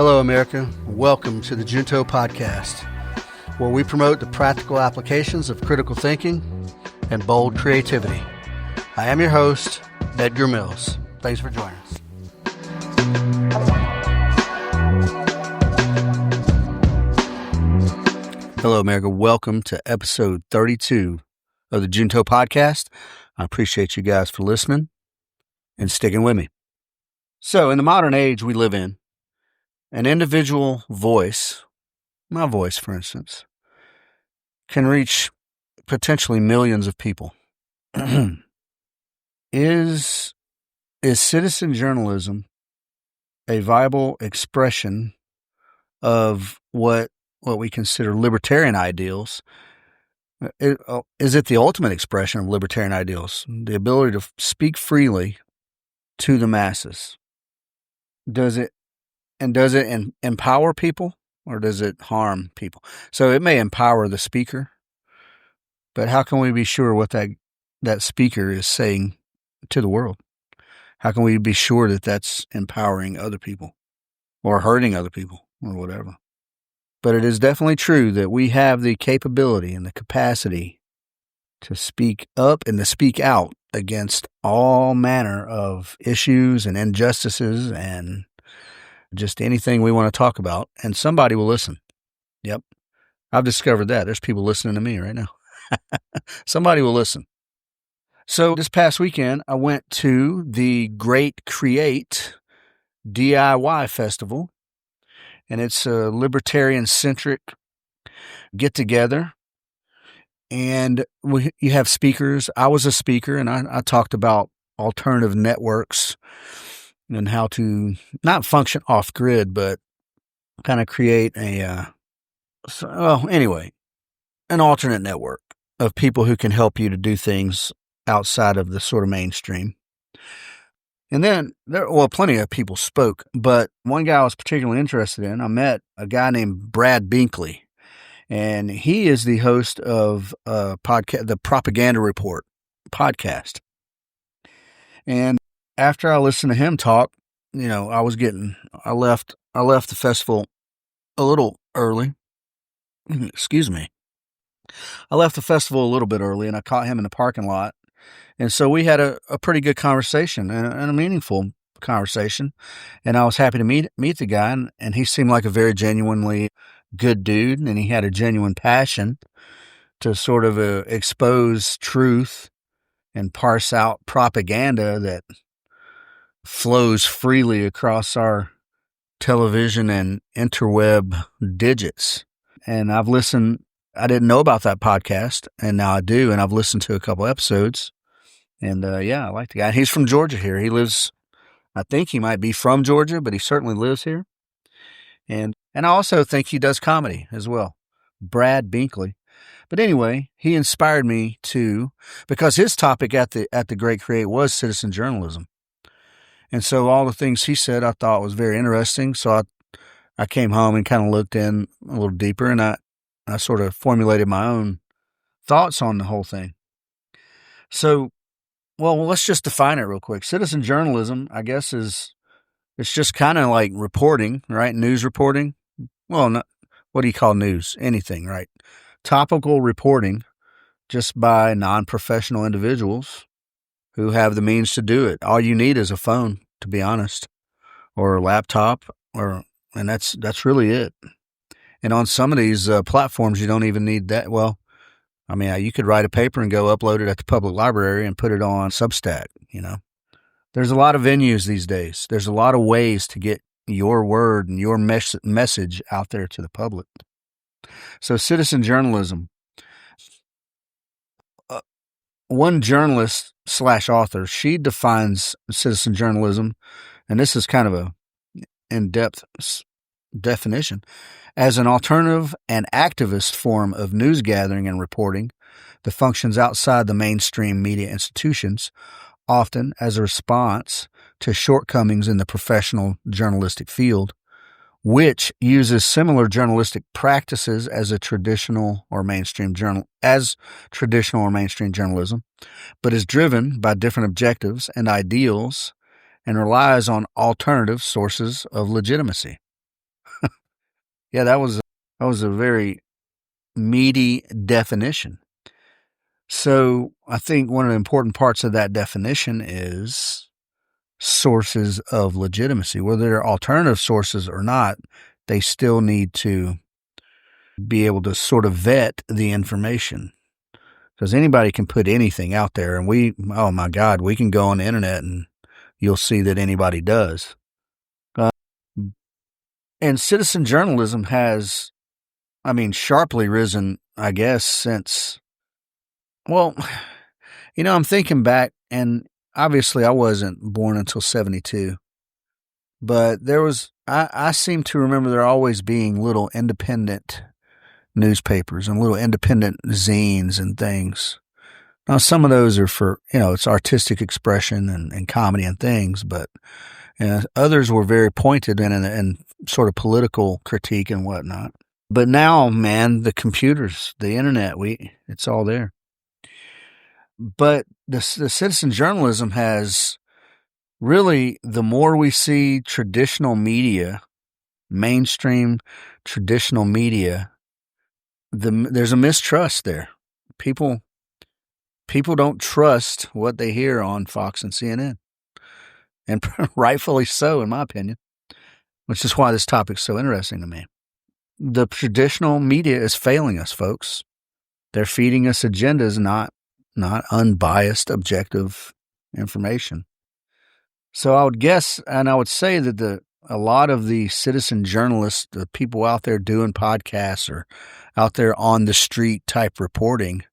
Hello, America. Welcome to the Junto Podcast, where we promote the practical applications of critical thinking and bold creativity. I am your host, Edgar Mills. Thanks for joining us. Hello, America. Welcome to episode 32 of the Junto Podcast. I appreciate you guys for listening and sticking with me. So, in the modern age we live in, an individual voice, my voice, for instance, can reach potentially millions of people. Is citizen journalism a viable expression of what we consider libertarian ideals? Is it the ultimate expression of libertarian ideals? The ability to speak freely to the masses. Does it empower people, or does it harm people? So it may empower the speaker, but how can we be sure what that speaker is saying to the world? How can we be sure that that's empowering other people or hurting other people or whatever? But it is definitely true that we have the capability and the capacity to speak up and to speak out against all manner of issues and injustices and just anything we want to talk about, and somebody will listen. Yep. I've discovered that. There's people listening to me right now. Somebody will listen. So this past weekend, I went to the Great Create DIY Festival, and it's a libertarian-centric get-together. And you have speakers. I was a speaker, and I talked about alternative networks and how to not function off grid, but kind of create an alternate network of people who can help you to do things outside of the sort of mainstream. And then plenty of people spoke, but one guy I was particularly interested in, I met a guy named Brad Binkley, and he is the host of the Propaganda Report podcast. And after I listened to him talk, I left the festival a little early. Excuse me. I left the festival a little bit early, and I caught him in the parking lot. And so we had a pretty good conversation and a meaningful conversation. And I was happy to meet the guy, and he seemed like a very genuinely good dude, and he had a genuine passion to sort of expose truth and parse out propaganda that flows freely across our television and interweb digits. And I've listened. I didn't know about that podcast, and now I do, and I've listened to a couple episodes. And I like the guy. He's from Georgia here. He lives, I think he might be from Georgia, but he certainly lives here. And I also think he does comedy as well. Brad Binkley. But anyway, he inspired me because his topic at the Great Create was citizen journalism. And so all the things he said I thought was very interesting. So I came home and kind of looked in a little deeper, and I sort of formulated my own thoughts on the whole thing. So, let's just define it real quick. Citizen journalism, I guess, it's just kind of like reporting, right? News reporting. Well, what do you call news? Anything, right? Topical reporting just by non-professional individuals who have the means to do it. All you need is a phone, to be honest, or a laptop, and that's really it. And on some of these platforms, you don't even need that. Well, I mean, you could write a paper and go upload it at the public library and put it on Substack, There's a lot of venues these days. There's a lot of ways to get your word and your message out there to the public. So citizen journalism. One journalist / author, she defines citizen journalism, and this is kind of a in-depth definition, as an alternative and activist form of news gathering and reporting that functions outside the mainstream media institutions, often as a response to shortcomings in the professional journalistic field, which uses similar journalistic practices as traditional or mainstream journalism, but is driven by different objectives and ideals and relies on alternative sources of legitimacy. Yeah, that was a very meaty definition. So I think one of the important parts of that definition is sources of legitimacy. Whether they're alternative sources or not, they still need to be able to sort of vet the information. Because anybody can put anything out there, and oh my God, we can go on the internet and you'll see that anybody does. And citizen journalism has, sharply risen, I guess, since, well, I'm thinking back, and obviously I wasn't born until 72, but I seem to remember there always being little independent newspapers and little independent zines and things. Now, some of those are for, it's artistic expression and comedy and things, but others were very pointed and sort of political critique and whatnot. But now, man, the computers, the internet, it's all there. But the citizen journalism has really, the more we see traditional media, mainstream traditional media, there's a mistrust there. People don't trust what they hear on Fox and CNN. And rightfully so, in my opinion, which is why this topic's so interesting to me. The traditional media is failing us, folks. They're feeding us agendas, not unbiased, objective information. So I would guess, and I would say that a lot of the citizen journalists, the people out there doing podcasts or out there on the street type reporting,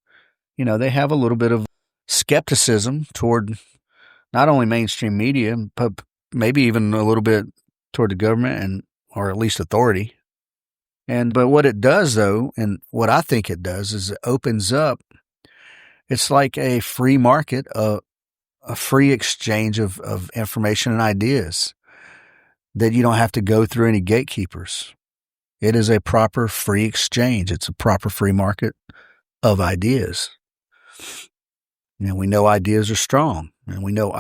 they have a little bit of skepticism toward not only mainstream media, but maybe even a little bit toward the government or at least authority. But what it does, though, and what I think it does, is it opens up. It's like a free market, a free exchange of information and ideas that you don't have to go through any gatekeepers. It is a proper free exchange. It's a proper free market of ideas. We know ideas are strong, and we know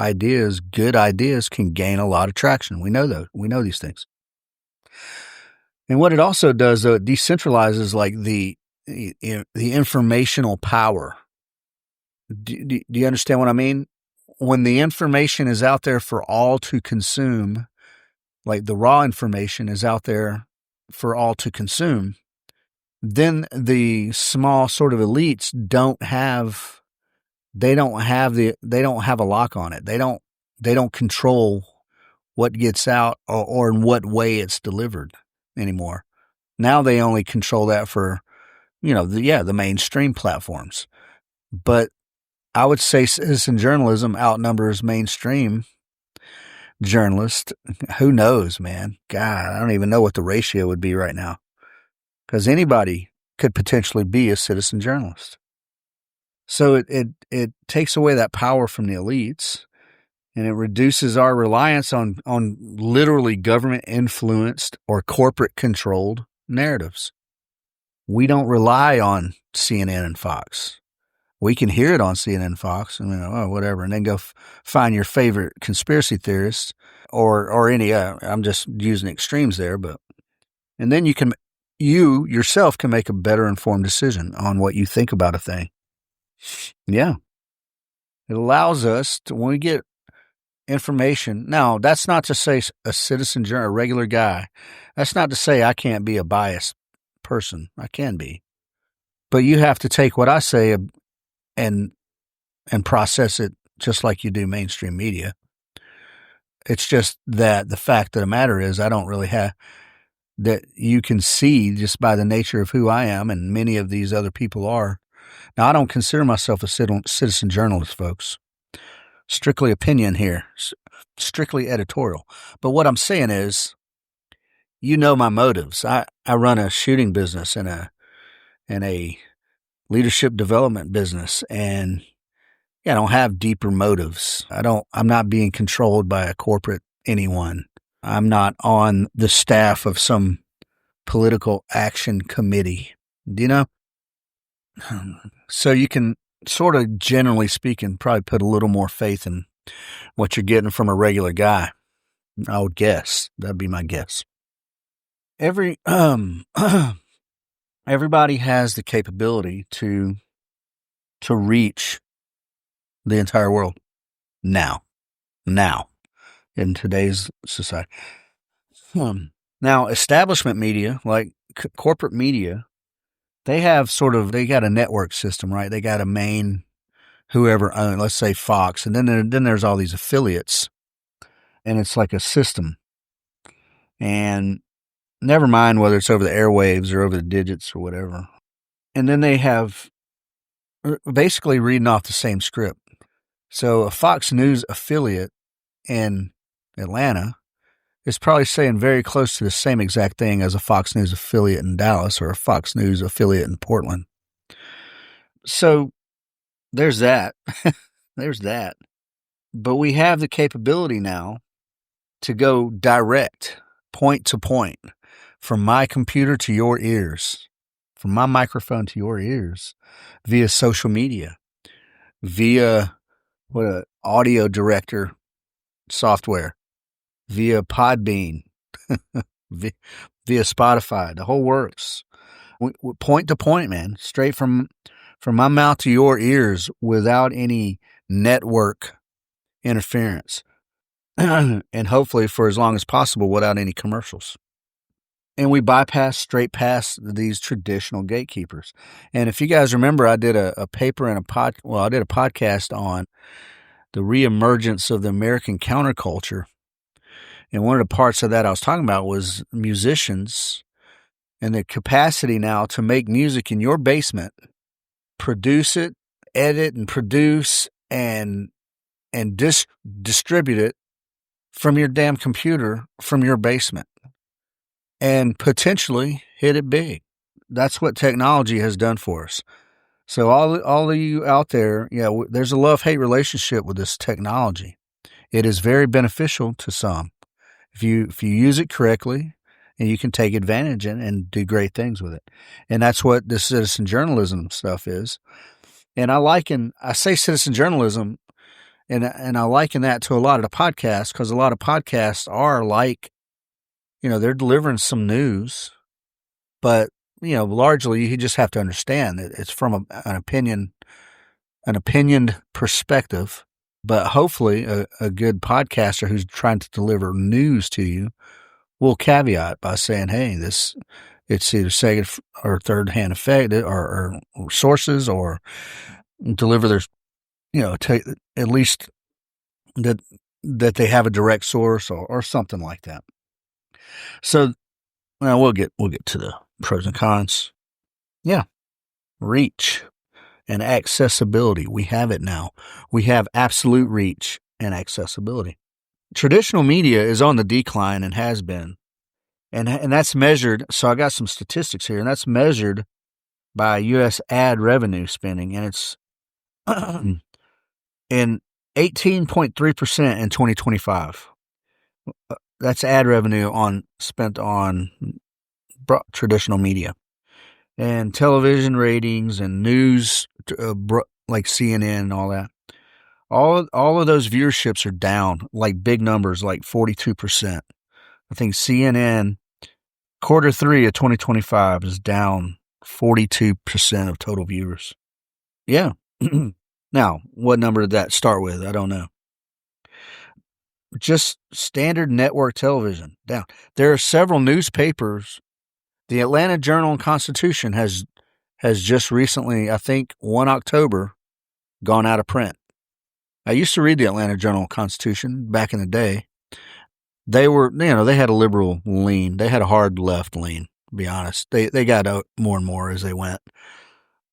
good ideas can gain a lot of traction. We know these things. And what it also does, though, it decentralizes like the informational power. Do you understand what I mean? When the information is out there for all to consume, like the raw information is out there for all to consume, then the small sort of elites don't have a lock on it. They don't control what gets out or in what way it's delivered anymore. Now they only control that for, the mainstream platforms. But I would say citizen journalism outnumbers mainstream journalists. Who knows, man? God, I don't even know what the ratio would be right now, because anybody could potentially be a citizen journalist. So it takes away that power from the elites, and it reduces our reliance on literally government influenced or corporate controlled narratives. We don't rely on CNN and Fox. We can hear it on CNN and Fox, and whatever, and then go find your favorite conspiracy theorists or any. I'm just using extremes there, and then you yourself can make a better informed decision on what you think about a thing. Yeah, it allows us to, when we get information. Now, that's not to say a regular guy. That's not to say I can't be a biased person. I can be, but you have to take what I say and process it just like you do mainstream media. It's just that the fact of the matter is I don't really have that. You can see just by the nature of who I am, and many of these other people are. Now, I don't consider myself a citizen journalist, folks. Strictly opinion here, strictly editorial. But what I'm saying is, my motives. I run a shooting business and a leadership development business, and I don't have deeper motives. I'm not being controlled by a corporate anyone. I'm not on the staff of some political action committee. Do you know? So you can sort of, generally speaking, probably put a little more faith in what you're getting from a regular guy. I would guess. That'd be my guess. everybody has the capability to reach the entire world now in today's society. Now, establishment media, like corporate media, they got a network system, right? They got a main whoever, let's say Fox, and then there's all these affiliates, and it's like a system. And never mind whether it's over the airwaves or over the digits or whatever. And then they have basically reading off the same script. So a Fox News affiliate in Atlanta is probably saying very close to the same exact thing as a Fox News affiliate in Dallas or a Fox News affiliate in Portland. So there's that. There's that. But we have the capability now to go direct, point to point, from my computer to your ears, from my microphone to your ears, via social media, via audio director software, via Podbean, via Spotify, the whole works. Point to point, man, straight from my mouth to your ears without any network interference. And hopefully for as long as possible without any commercials. And we bypass straight past these traditional gatekeepers. And if you guys remember, I did a paper and I did a podcast on the reemergence of the American counterculture. And one of the parts of that I was talking about was musicians and the capacity now to make music in your basement, produce it, edit and produce and distribute it from your damn computer, from your basement, and potentially hit it big. That's what technology has done for us. So all of you out there, there's a love-hate relationship with this technology. It is very beneficial to some. If you use it correctly, and you can take advantage and do great things with it. And that's what this citizen journalism stuff is. And I say citizen journalism, and I liken that to a lot of the podcasts, because a lot of podcasts are like, they're delivering some news, but, largely you just have to understand that it's from an opinioned perspective. But hopefully a good podcaster who's trying to deliver news to you will caveat by saying, hey, it's either second or third hand effect or sources, or deliver their, at least that they have a direct source or something like that. So now we'll get to the pros and cons. Yeah. Reach and accessibility. We have it now. We have absolute reach and accessibility. Traditional media is on the decline and has been. And that's measured. So I got some statistics here, and that's measured by U.S. ad revenue spending. And it's in 18.3% in 2025. That's ad revenue spent on traditional media and television ratings and news, like CNN and all that. All of those viewerships are down, like big numbers, like 42%. I think CNN Q3 of 2025 is down 42% of total viewers. Yeah. Now, what number did that start with? I don't know. Just standard network television down. There are several newspapers. The Atlanta Journal-Constitution has just recently, I think 1 October, gone out of print. I used to read the Atlanta Journal-Constitution back in the day. They were, they had a liberal lean. They had a hard left lean, to be honest. They got out more and more as they went.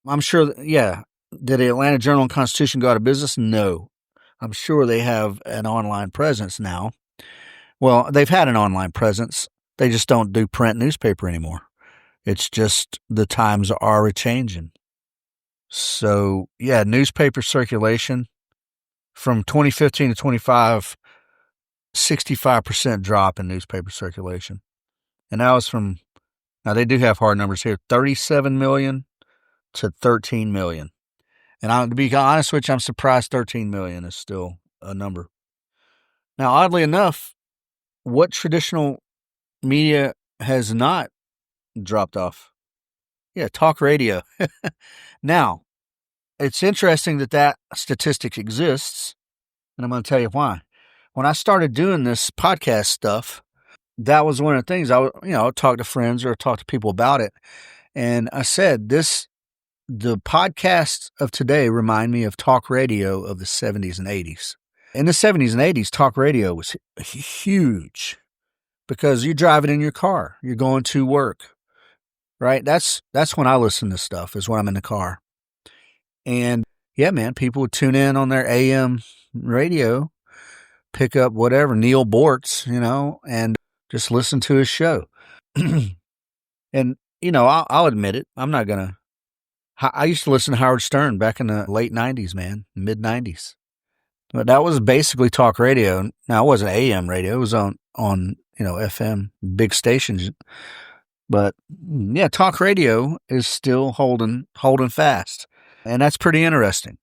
I'm sure, did the Atlanta Journal-Constitution go out of business? No. I'm sure they have an online presence now. Well, they've had an online presence. They just don't do print newspaper anymore. It's just the times are a-changing. So, newspaper circulation from 2015 to 25, 65% drop in newspaper circulation. And that was now they do have hard numbers here, 37 million to 13 million. And to be honest with you, I'm surprised 13 million is still a number. Now, oddly enough, what traditional media has not dropped off. Yeah, talk radio. Now, it's interesting that statistic exists, and I'm going to tell you why. When I started doing this podcast stuff, that was one of the things I would talk to friends or talk to people about it. And I said, the podcasts of today remind me of talk radio of the 70s and 80s. In the 70s and 80s, talk radio was huge because you're driving in your car, you're going to work, right? That's when I listen to stuff, is when I'm in the car. And yeah, man, people would tune in on their AM radio, pick up whatever, Neil Bortz, and just listen to his show. And, I'll admit it. I used to listen to Howard Stern back in the late 90s, man, mid 90s. But that was basically talk radio. Now, it wasn't AM radio. It was on FM, big stations. But yeah, talk radio is still holding fast. And that's pretty interesting.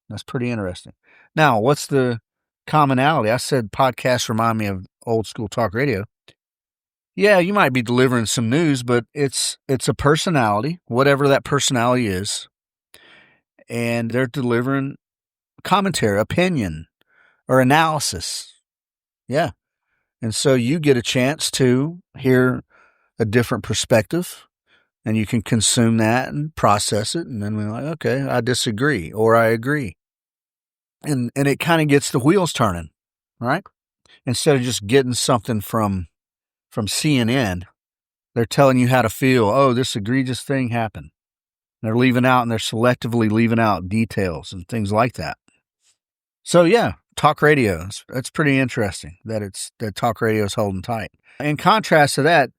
Now, what's the commonality? I said podcasts remind me of old school talk radio. Yeah, you might be delivering some news, but it's a personality, whatever that personality is. And they're delivering commentary, opinion, or analysis. Yeah. And so you get a chance to hear a different perspective, and you can consume that and process it. And then we're like, okay, I disagree or I agree. And it kind of gets the wheels turning, right? Instead of just getting something from CNN, they're telling you how to feel. Oh, this egregious thing happened. They're selectively leaving out details and things like that. So yeah, talk radio. That's pretty interesting that talk radio is holding tight. In contrast to that,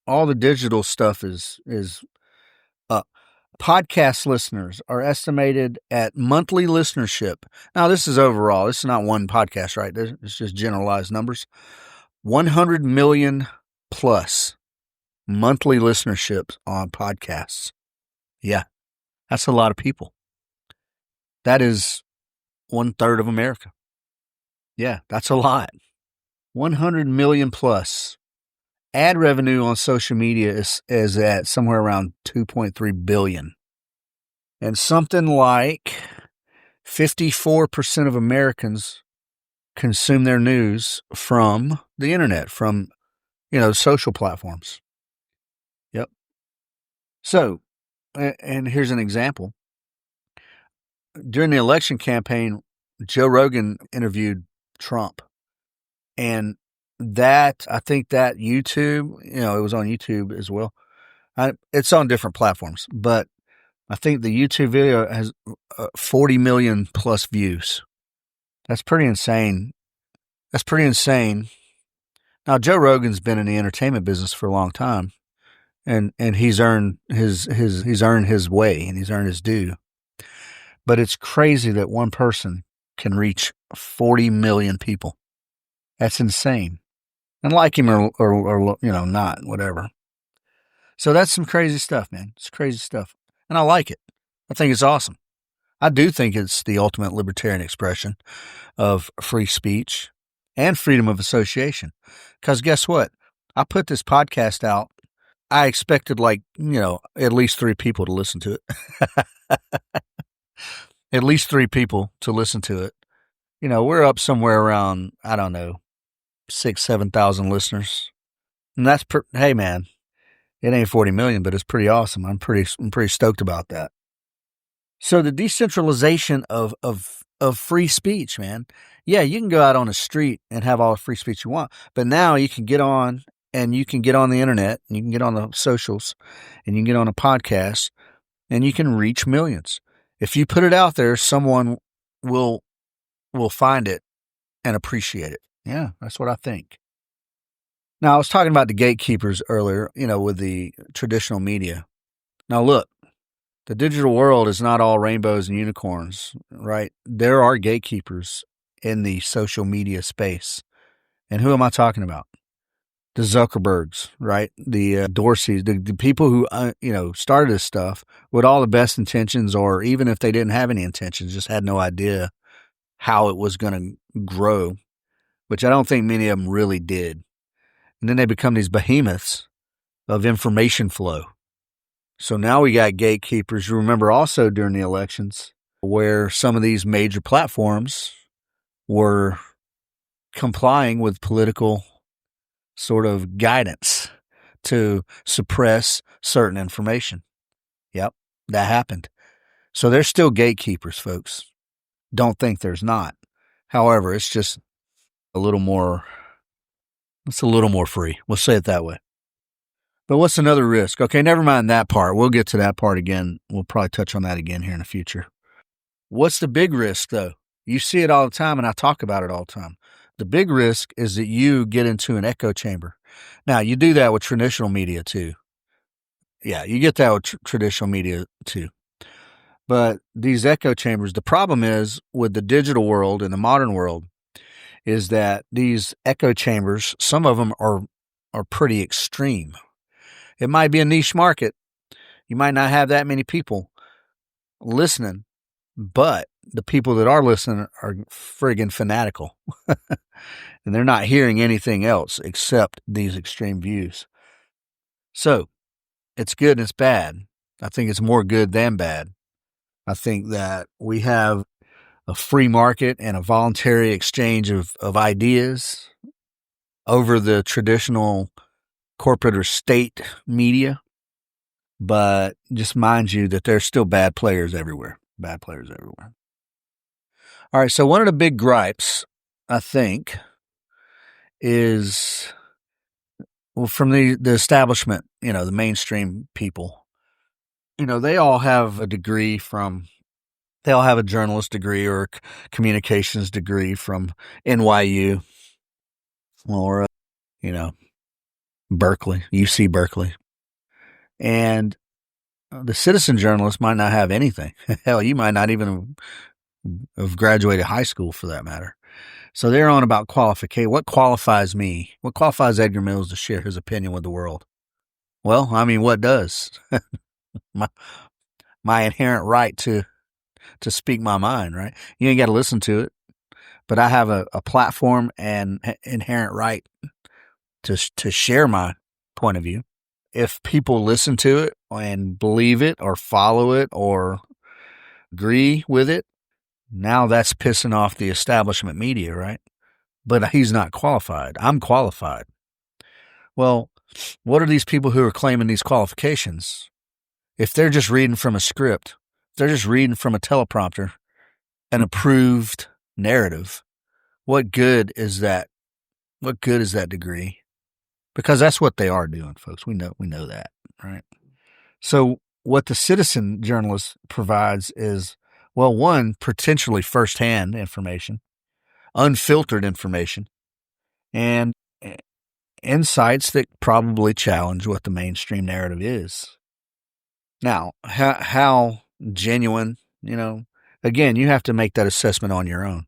all the digital stuff is podcast listeners are estimated at monthly listenership. Now, this is overall. This is not one podcast, right? It's just generalized numbers. 100 million plus monthly listenerships on podcasts. Yeah, that's a lot of people. That is 1/3 of America. Yeah, that's a lot. 100 million plus. Ad revenue on social media is at somewhere around 2.3 billion. And something like 54% of Americans consume their news from the internet, from, social platforms. Yep. So, and here's an example. During the election campaign, Joe Rogan interviewed Trump. And I think that YouTube, it was on YouTube as well. It's on different platforms, but I think the YouTube video has 40 million plus views. That's pretty insane. Now, Joe Rogan's been in the entertainment business for a long time, and he's earned his way, and he's earned his due. But it's crazy that one person can reach 40 million people. That's insane. And like him or not, whatever. So that's some crazy stuff, man. It's crazy stuff. And I like it. I think it's awesome. I do think it's the ultimate libertarian expression of free speech and freedom of association. Because guess what? I put this podcast out. I expected at least 3 people to listen to it. At least 3 people to listen to it. We're up somewhere around, 6,000-7,000 listeners. And that's, hey man, it ain't 40 million, but it's pretty awesome. I'm pretty stoked about that. So the decentralization of free speech, man. Yeah, you can go out on the street and have all the free speech you want, but now you can get on and you can get on the internet and you can get on the socials and you can get on a podcast and you can reach millions. If you put it out there, someone will find it and appreciate it. Yeah, that's what I think. Now, I was talking about the gatekeepers earlier, with the traditional media. Now, look, the digital world is not all rainbows and unicorns, right? There are gatekeepers in the social media space. And who am I talking about? The Zuckerbergs, right? The Dorseys, the people who, started this stuff with all the best intentions, or even if they didn't have any intentions, just had no idea how it was going to grow, which I don't think many of them really did. And then they become these behemoths of information flow. So now we got gatekeepers. You remember also during the elections where some of these major platforms were complying with political sort of guidance to suppress certain information. Yep, that happened. So there's still gatekeepers, folks. Don't think there's not. However, it's just a little more free. We'll say it that way. But what's another risk? Okay, never mind that part. We'll get to that part again. We'll probably touch on that again here in the future. What's the big risk, though? You see it all the time, and I talk about it all the time. The big risk is that you get into an echo chamber. Now, you do that with traditional media, too. Yeah, you get that with traditional media, too. But these echo chambers, the problem is with the digital world and the modern world is that these echo chambers, some of them are pretty extreme. It might be a niche market. You might not have that many people listening, but the people that are listening are friggin' fanatical. And they're not hearing anything else except these extreme views. So it's good and it's bad. I think it's more good than bad. I think that we have a free market and a voluntary exchange of ideas over the traditional corporate or state media. But just mind you that there's still bad players everywhere. Bad players everywhere. All right, so one of the big gripes, I think, is from the establishment, the mainstream people. They all have a degree they all have a journalist degree or communications degree from NYU or, Berkeley, UC Berkeley. And the citizen journalist might not have anything. Hell, you might not even have graduated high school for that matter. So they're on about qualification. What qualifies me? What qualifies Edgar Mills to share his opinion with the world? Well, I mean, what does? my inherent right to speak my mind, right? You ain't got to listen to it, but I have a platform and inherent right to share my point of view. If people listen to it and believe it or follow it or agree with it, now that's pissing off the establishment media, right? But he's not qualified. I'm qualified. Well, what are these people who are claiming these qualifications? If they're just reading from a script, if they're just reading from a teleprompter, an approved narrative, what good is that? What good is that degree? Because that's what they are doing, folks. We know that, right? So what the citizen journalist provides is, well, one, potentially firsthand information, unfiltered information, and insights that probably challenge what the mainstream narrative is. Now, how genuine, again, you have to make that assessment on your own.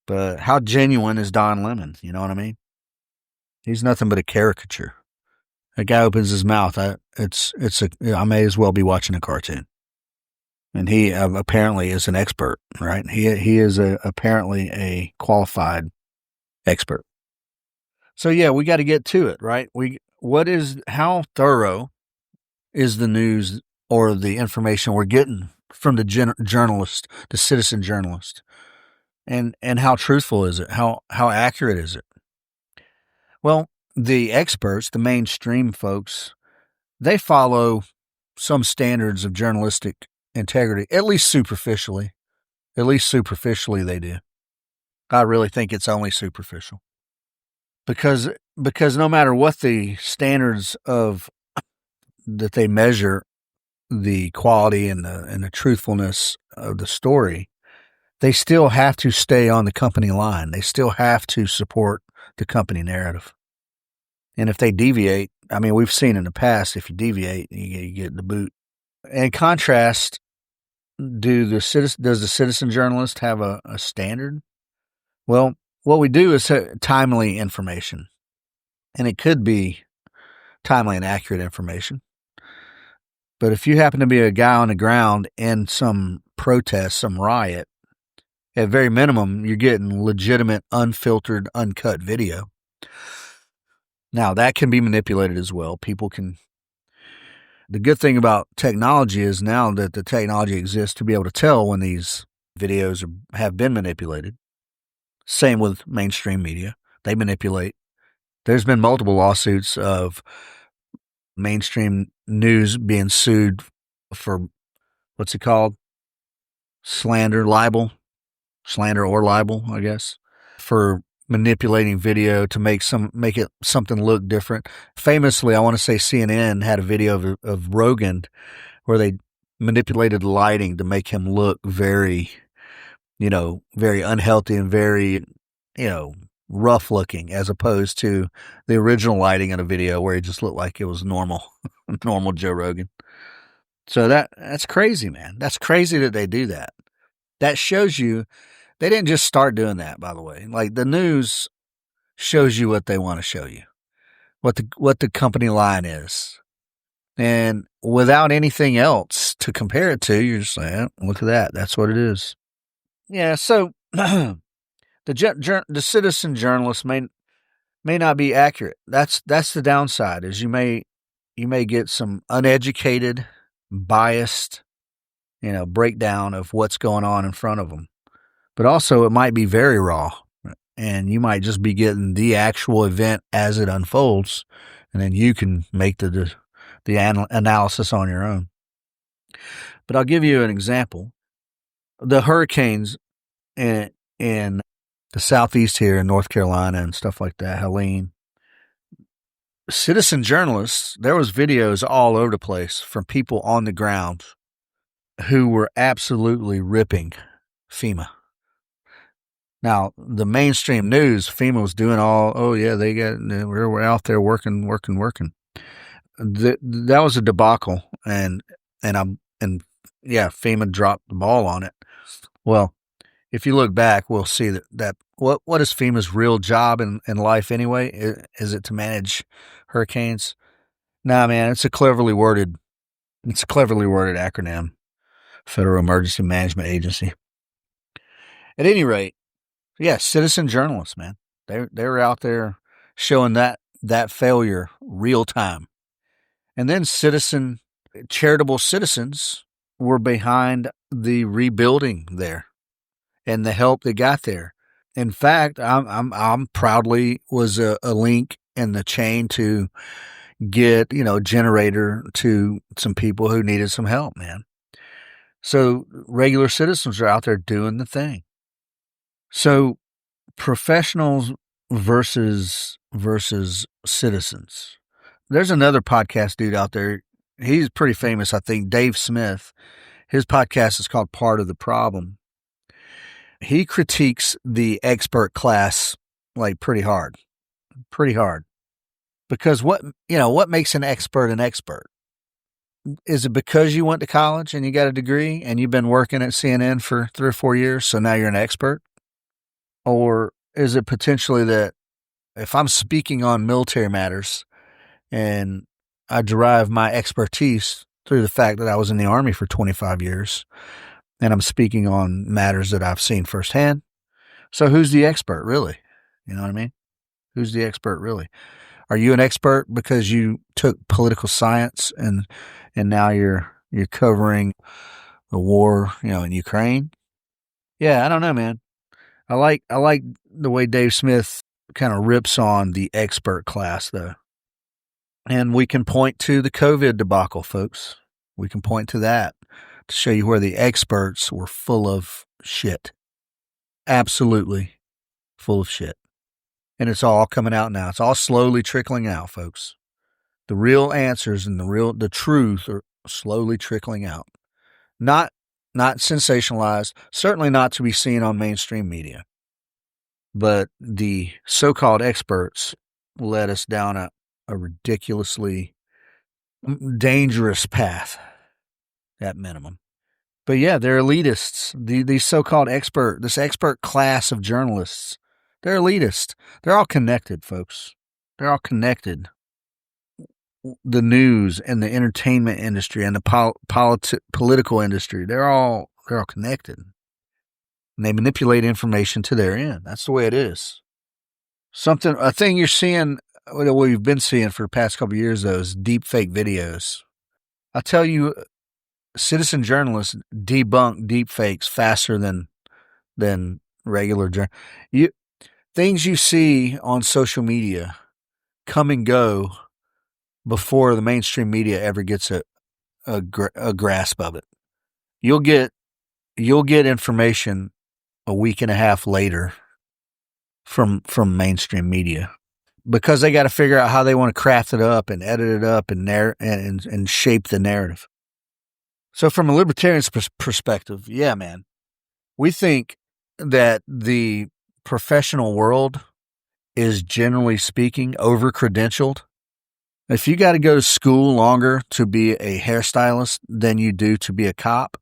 But how genuine is Don Lemon? You know what I mean? He's nothing but a caricature. A guy opens his mouth. I may as well be watching a cartoon. And he apparently is an expert, right? He is apparently a qualified expert. So yeah, we got to get to it, right? How thorough is the news or the information we're getting from the journalist, the citizen journalist, and how truthful is it? How accurate is it? Well, the experts, the mainstream folks, they follow some standards of journalistic integrity, at least superficially. At least superficially they do. I really think it's only superficial. Because no matter what the standards of that they measure the quality and the truthfulness of the story, they still have to stay on the company line. They still have to support the company narrative. And if they deviate, I mean, we've seen in the past, if you deviate, you get the boot. In contrast, does the citizen journalist have a standard? Well, what we do is timely information. And it could be timely and accurate information. But if you happen to be a guy on the ground in some protest, some riot, at very minimum, you're getting legitimate, unfiltered, uncut video. Now, that can be manipulated as well. People can. The good thing about technology is now that the technology exists to be able to tell when these videos have been manipulated. Same with mainstream media. They manipulate. There's been multiple lawsuits of mainstream news being sued for, what's it called? Slander or libel, I guess, for manipulating video to make it something look different. Famously, I want to say CNN had a video of Rogan where they manipulated lighting to make him look very, very unhealthy and very, rough looking, as opposed to the original lighting in a video where he just looked like it was normal Joe Rogan. So that's crazy, man. That's crazy that they do that. That shows you they didn't just start doing that, by the way. Like, the news shows you what they want to show you, what the company line is. And without anything else to compare it to, you're just like, look at that. That's what it is. Yeah, so the citizen journalist may not be accurate. That's the downside, is you may get some uneducated, biased, breakdown of what's going on in front of them. But also, it might be very raw, and you might just be getting the actual event as it unfolds, and then you can make the analysis on your own. But I'll give you an example. The hurricanes in the southeast here in North Carolina and stuff like that, Helene, citizen journalists, there was videos all over the place from people on the ground who were absolutely ripping FEMA. Now, the mainstream news, FEMA was doing we're out there working. That was a debacle, and FEMA dropped the ball on it. Well, if you look back, we'll see that what is FEMA's real job in life anyway? Is it to manage hurricanes? Nah, man, it's a cleverly worded acronym, Federal Emergency Management Agency. At any rate, yes, citizen journalists, man, they're out there showing that failure real time, and then charitable citizens were behind the rebuilding there and the help they got there. In fact, I'm proudly was a link in the chain to get, generator to some people who needed some help, man. So regular citizens are out there doing the thing. So professionals versus citizens. There's another podcast dude out there. He's pretty famous, I think, Dave Smith. His podcast is called Part of the Problem. He critiques the expert class like pretty hard. Because what makes an expert an expert? Is it because you went to college and you got a degree and you've been working at CNN for 3 or 4 years, so now you're an expert? Or is it potentially that if I'm speaking on military matters and I derive my expertise through the fact that I was in the Army for 25 years and I'm speaking on matters that I've seen firsthand, so who's the expert really? You know what I mean? Who's the expert really? Are you an expert because you took political science and now you're covering the war, in Ukraine? Yeah, I don't know, man. I like the way Dave Smith kind of rips on the expert class, though. And we can point to the COVID debacle, folks. We can point to that to show you where the experts were full of shit. Absolutely full of shit. And it's all coming out now. It's all slowly trickling out, folks. The real answers and the truth are slowly trickling out. Not sensationalized, certainly not to be seen on mainstream media. But the so-called experts led us down a ridiculously dangerous path, at minimum. But yeah, they're elitists. These so-called this expert class of journalists, they're elitist. They're all connected, folks. They're all connected. The news and the entertainment industry and the political industry, they're all connected. And they manipulate information to their end. That's the way it is. A thing you're seeing what we've been seeing for the past couple of years, those deep fake videos. I tell you, citizen journalists debunk deep fakes faster than regular things you see on social media come and go before the mainstream media ever gets a grasp of it. You'll get information a week and a half later from mainstream media, because they got to figure out how they want to craft it up and edit it up and shape the narrative. So from a libertarian's perspective, yeah, man, we think that the professional world is, generally speaking, over-credentialed. If you got to go to school longer to be a hairstylist than you do to be a cop,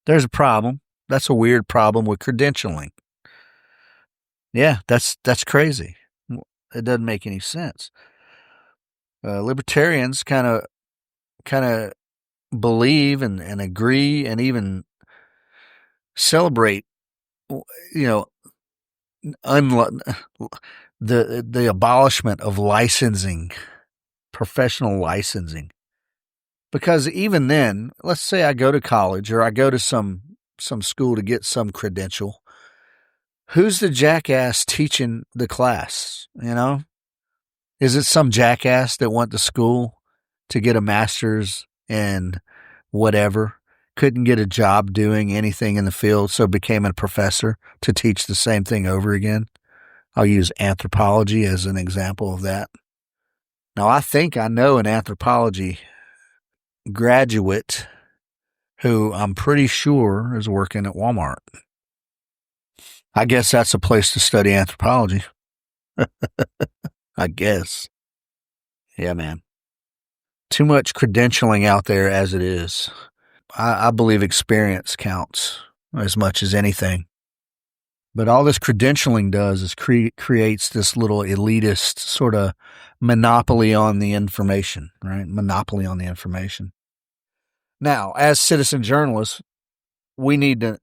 there's a problem. That's a weird problem with credentialing. Yeah, that's crazy. It doesn't make any sense. Libertarians kind of believe and agree and even celebrate, the abolishment of licensing, professional licensing. Because even then, let's say I go to college or I go to some school to get some credential. Who's the jackass teaching the class? Is it some jackass that went to school to get a master's in whatever, couldn't get a job doing anything in the field, so became a professor to teach the same thing over again? I'll use anthropology as an example of that. Now, I think I know an anthropology graduate who I'm pretty sure is working at Walmart. I guess that's a place to study anthropology. I guess. Yeah, man. Too much credentialing out there as it is. I believe experience counts as much as anything. But all this credentialing does is creates this little elitist sort of monopoly on the information, right? Monopoly on the information. Now, as citizen journalists, we need to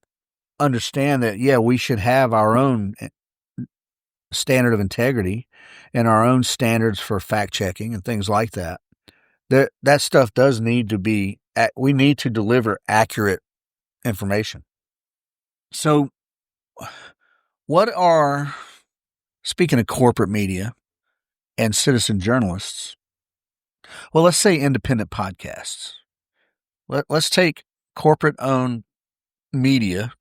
understand that, yeah, we should have our own standard of integrity and our own standards for fact checking and things like that. That stuff does need to be, we need to deliver accurate information. So speaking of corporate media and citizen journalists, well, let's say independent podcasts. Let's take corporate-owned media,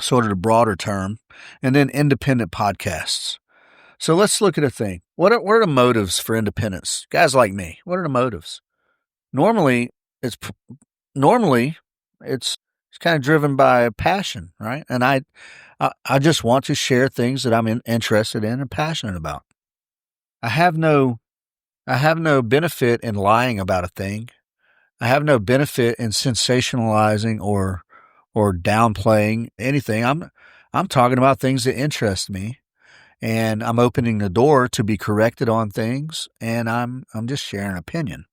sort of the broader term, and then independent podcasts. So let's look at a thing. What are the motives for independence? Guys like me, what are the motives? Normally, it's kind of driven by passion, right? And I just want to share things that I'm interested in and passionate about. I have no benefit in lying about a thing. I have no benefit in sensationalizing or downplaying anything. I'm talking about things that interest me, and I'm opening the door to be corrected on things, and I'm just sharing an opinion.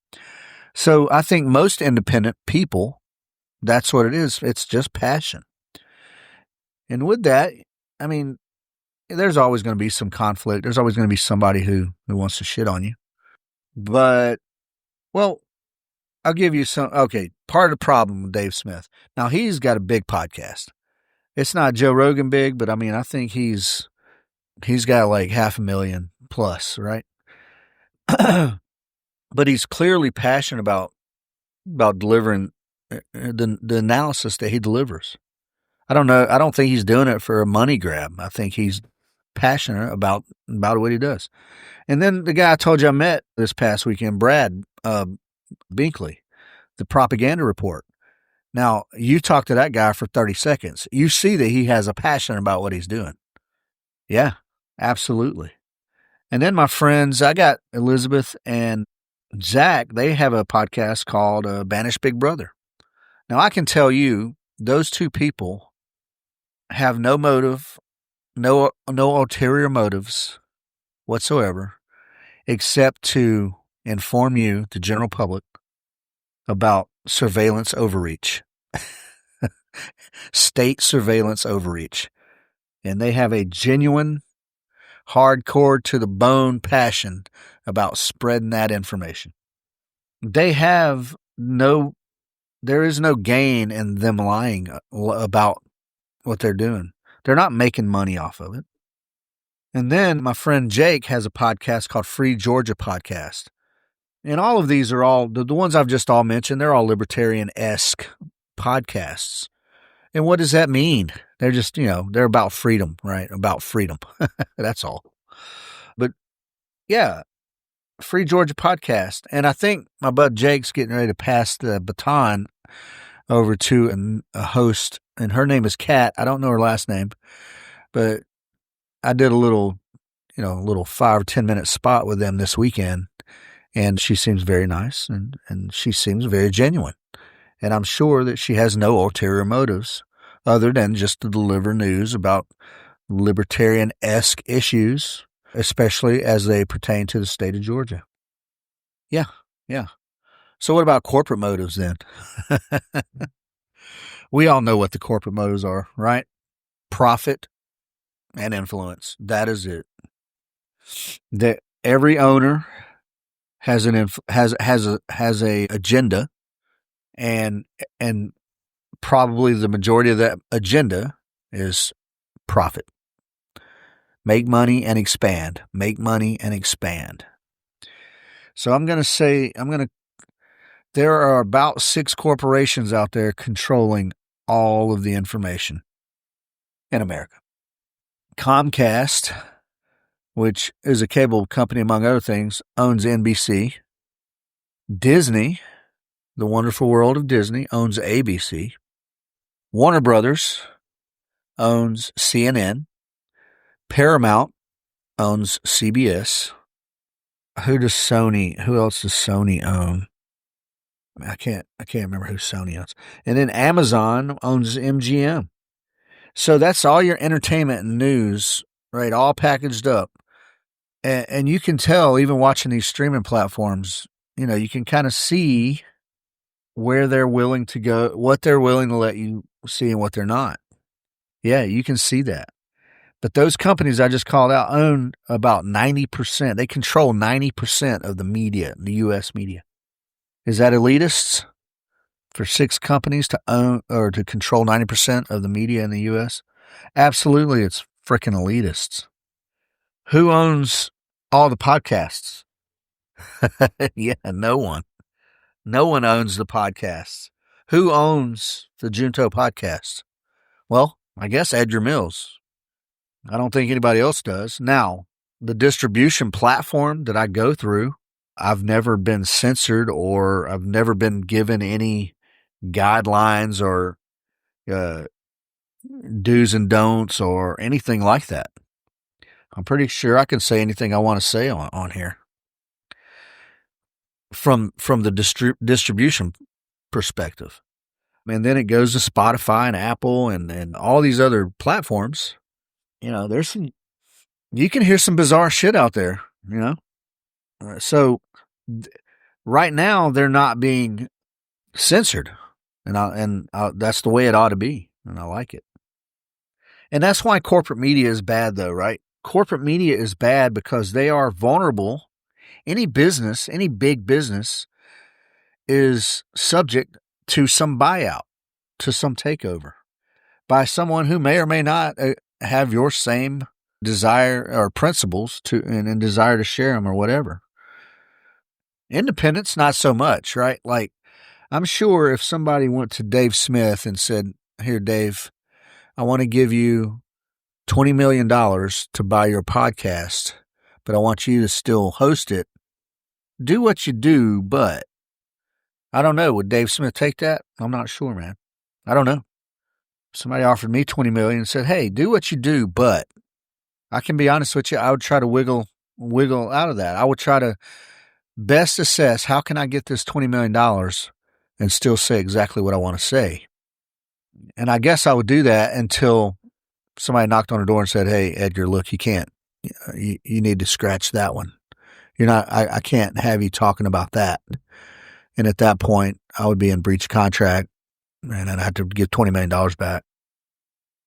So I think most independent people, that's what it is. It's just passion. And with that, I mean, there's always going to be some conflict. There's always going to be somebody who wants to shit on you. But, well, I'll give you some. Okay, part of the problem with Dave Smith. Now, he's got a big podcast. It's not Joe Rogan big, but I mean, I think he's got like 500,000 plus, right? But he's clearly passionate about delivering the analysis that he delivers. I don't know. I don't think he's doing it for a money grab. I think he's passionate about what he does. And then the guy I told you I met this past weekend, Brad Binkley, the propaganda report. Now, you talk to that guy for 30 seconds. You see that he has a passion about what he's doing. Yeah, absolutely. And then my friends, I got Elizabeth and Zach, they have a podcast called Banished Big Brother. Now, I can tell you, those two people have no motive, no ulterior motives whatsoever, except to inform you, the general public, about surveillance overreach, state surveillance overreach. And they have a genuine hardcore to the bone passion about spreading that information. There is no gain in them lying about what they're doing. They're not making money off of it. And then my friend Jake has a podcast called Free Georgia Podcast. And all of these are all, the ones I've just all mentioned, they're all libertarian-esque podcasts. And what does that mean? They're just, they're about freedom, right? About freedom. That's all. But yeah, Free Georgia Podcast. And I think my bud Jake's getting ready to pass the baton over to a host, and her name is Kat. I don't know her last name, but I did a little 5 or 10 minute spot with them this weekend, and she seems very nice and she seems very genuine. And I'm sure that she has no ulterior motives other than just to deliver news about libertarian-esque issues, especially as they pertain to the state of Georgia. Yeah. So what about corporate motives then? We all know what the corporate motives are, right? Profit and influence. That is it. That every owner has a agenda, and probably the majority of that agenda is profit. Make money and expand. Make money and expand. So there are about 6 corporations out there controlling all of the information in America. Comcast, which is a cable company, among other things, owns NBC. Disney, The Wonderful World of Disney, owns ABC. Warner Brothers owns CNN. Paramount owns CBS. Who else does Sony own? I can't remember who Sony owns. And then Amazon owns MGM. So that's all your entertainment and news, right? All packaged up. And you can tell, even watching these streaming platforms, you can kind of see where they're willing to go, what they're willing to let you see and what they're not. Yeah, you can see that. But those companies I just called out own about 90%. They control 90% of the media, the U.S. media. Is that elitists for 6 companies to own or to control 90% of the media in the U.S.? Absolutely, it's freaking elitists. Who owns all the podcasts? Yeah, no one. No one owns the podcasts. Who owns the Junto podcast? Well, I guess Edgar Mills. I don't think anybody else does. Now, the distribution platform that I go through, I've never been censored or I've never been given any guidelines or do's and don'ts or anything like that. I'm pretty sure I can say anything I want to say on here. From the distribution perspective. And then it goes to Spotify and Apple and all these other platforms. You can hear some bizarre shit out there, So right now they're not being censored, and that's the way it ought to be, and I like it. And that's why corporate media is bad, though, right? Corporate media is bad because they are vulnerable. Any business, any big business, is subject to some buyout, to some takeover by someone who may or may not have your same desire or principles and desire to share them or whatever. Independence, not so much, right? Like, I'm sure if somebody went to Dave Smith and said, "Here, Dave, I want to give you $20 million to buy your podcast, but I want you to still host it. Do what you do, but..." I don't know. Would Dave Smith take that? I'm not sure, man. I don't know. Somebody offered me $20 million and said, "Hey, do what you do, but..." I can be honest with you. I would try to wiggle out of that. I would try to best assess how can I get this $20 million and still say exactly what I want to say. And I guess I would do that until somebody knocked on the door and said, "Hey, Edgar, look, you can't. You need to scratch that one. You're not. I can't have you talking about that." And at that point, I would be in breach of contract, and I'd have to give $20 million back.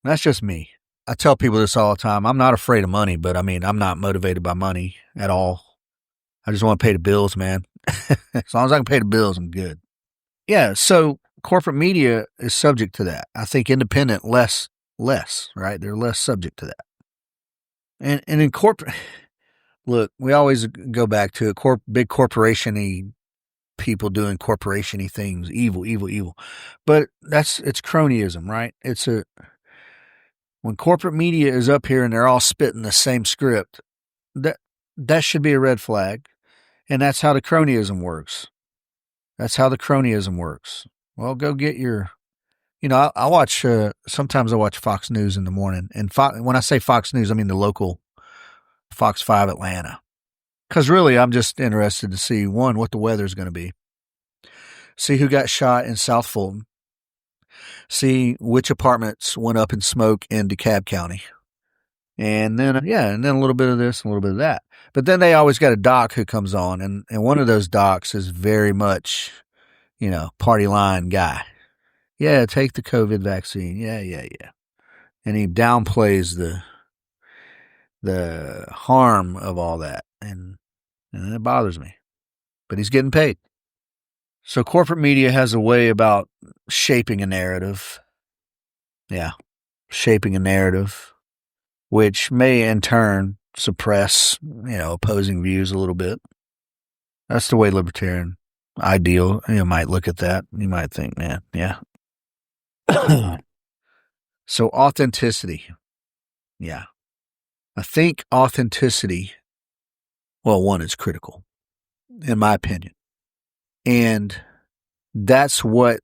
That's just me. I tell people this all the time. I'm not afraid of money, but I mean, I'm not motivated by money at all. I just want to pay the bills, man. As long as I can pay the bills, I'm good. Yeah. So corporate media is subject to that. I think independent less, right? They're less subject to that. And in corporate, look, we always go back to big corporation-y people doing corporation-y things, evil. But it's cronyism, right? When corporate media is up here and they're all spitting the same script, that should be a red flag. And that's how the cronyism works. Well, go get your, I watch, sometimes I watch Fox News in the morning. And when I say Fox News, I mean the local Fox 5 Atlanta. Because really, I'm just interested to see, one, what the weather's going to be. See who got shot in South Fulton. See which apartments went up in smoke in DeKalb County. And then, and then a little bit of this, a little bit of that. But then they always got a doc who comes on, and one of those docs is very much, party line guy. Yeah, take the COVID vaccine. Yeah. And he downplays the harm of all that, and it bothers me. But he's getting paid. So corporate media has a way about shaping a narrative. Yeah, shaping a narrative, which may in turn suppress, opposing views a little bit. That's the way libertarian ideal, might look at that. You might think, man, yeah. So authenticity. Yeah. I think authenticity, well, one, is critical, in my opinion. And that's what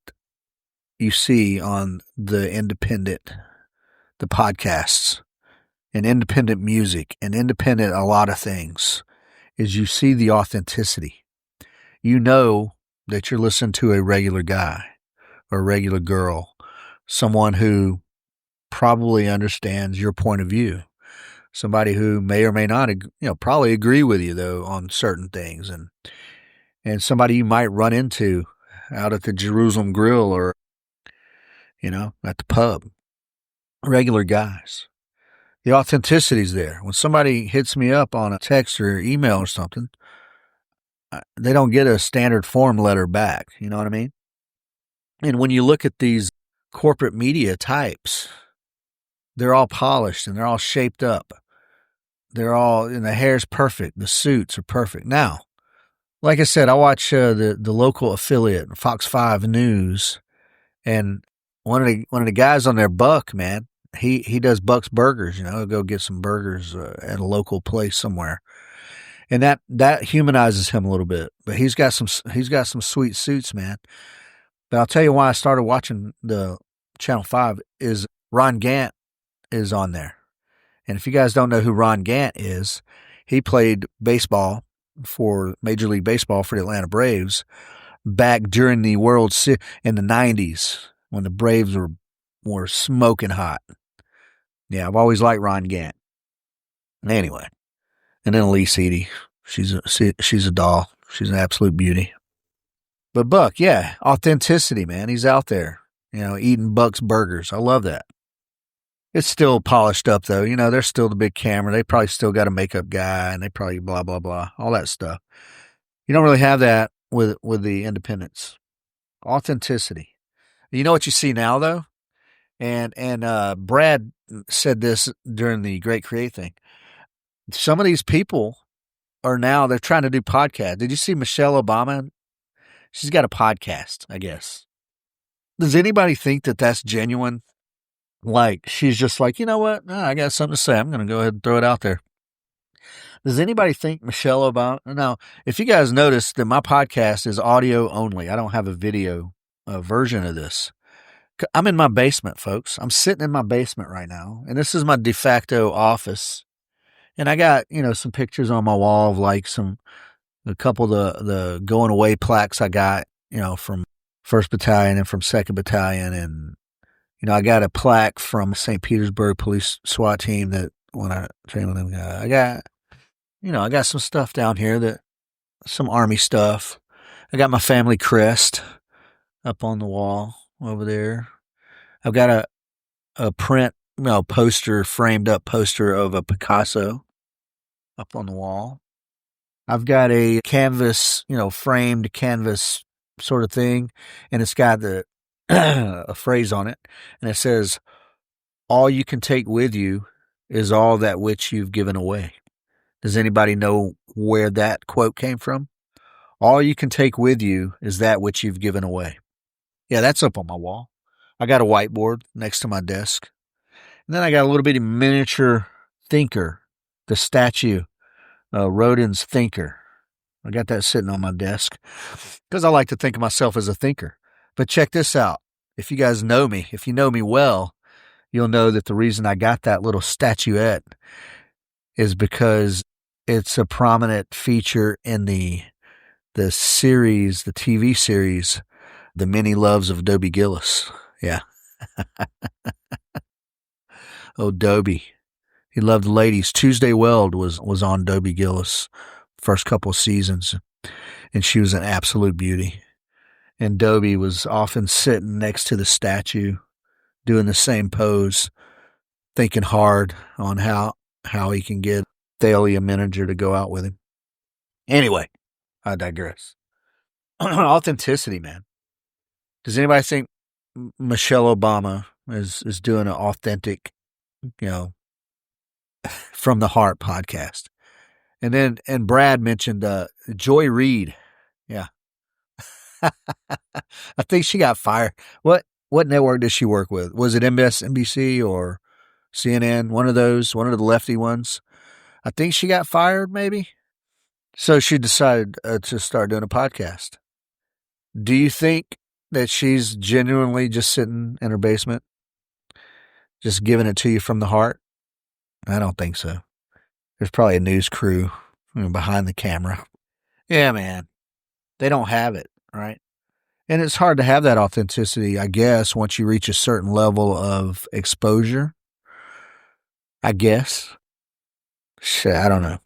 you see on the podcasts and independent music and independent a lot of things, is you see the authenticity. You know that you're listening to a regular guy or a regular girl, someone who probably understands your point of view, somebody who may or may not, probably agree with you though on certain things, and somebody you might run into out at the Jerusalem Grill or, at the pub. Regular guys. The authenticity's there. When somebody hits me up on a text or email or something, they don't get a standard form letter back. You know what I mean? And when you look at these corporate media types, they're all polished and they're all shaped up. And the hair's perfect. The suits are perfect. Now, like I said, I watch the local affiliate, Fox 5 News, and one of the guys on there, Buck, man, he does Buck's Burgers. He'll go get some burgers at a local place somewhere, and that humanizes him a little bit. But he's got some sweet suits, man. But I'll tell you why I started watching the Channel 5 is Ron Gant is on there. And if you guys don't know who Ron Gant is, he played baseball for Major League Baseball for the Atlanta Braves back during the World Series in the 90s when the Braves were smoking hot. Yeah, I've always liked Ron Gant. Anyway, and then Elise Edie, she's a doll. She's an absolute beauty. But Buck, yeah, authenticity, man. He's out there, eating Buck's burgers. I love that. It's still polished up, though. They're still the big camera. They probably still got a makeup guy, and they probably blah, blah, blah, all that stuff. You don't really have that with the independents. Authenticity. You know what you see now, though? And Brad said this during the Great Create thing. Some of these people they're trying to do podcasts. Did you see Michelle Obama? She's got a podcast, I guess. Does anybody think that that's genuine? Like, she's just like, you know what? I got something to say. I'm going to go ahead and throw it out there. Does anybody think Michelle Obama? Now, if you guys notice that my podcast is audio only, I don't have a video version of this. I'm in my basement, folks. I'm sitting in my basement right now, and this is my de facto office. And I got, some pictures on my wall of like a couple of the going away plaques I got, from 1st Battalion and from 2nd Battalion. And, I got a plaque from St. Petersburg Police SWAT team that when I trained with them, I got some stuff down here, some Army stuff. I got my family crest up on the wall over there. I've got a print poster, framed up poster of a Picasso up on the wall. I've got a canvas, framed canvas sort of thing, and it's got a phrase on it, and it says, "All you can take with you is all that which you've given away." Does anybody know where that quote came from? All you can take with you is that which you've given away. Yeah, that's up on my wall. I got a whiteboard next to my desk. And then I got a little bitty miniature thinker, the statue, Rodin's Thinker. I got that sitting on my desk because I like to think of myself as a thinker. But check this out. If you guys know me, if you know me well, you'll know that the reason I got that little statuette is because it's a prominent feature in the series, the TV series, The Many Loves of Dobie Gillis. Yeah. Oh, Dobie. He loved the ladies. Tuesday Weld was on Dobie Gillis first couple of seasons, and she was an absolute beauty. And Dobie was often sitting next to the statue, doing the same pose, thinking hard on how he can get Thalia Manager to go out with him. Anyway, I digress. Authenticity, man. Does anybody think Michelle Obama is doing an authentic, from the heart podcast? And Brad mentioned Joy Reid. Yeah. I think she got fired. What network did she work with? Was it MSNBC or CNN? One of the lefty ones. I think she got fired, maybe. So she decided to start doing a podcast. Do you think that she's genuinely just sitting in her basement, just giving it to you from the heart? I don't think so. There's probably a news crew behind the camera. Yeah, man. They don't have it, right? And it's hard to have that authenticity, I guess, once you reach a certain level of exposure. I guess. Shit, I don't know.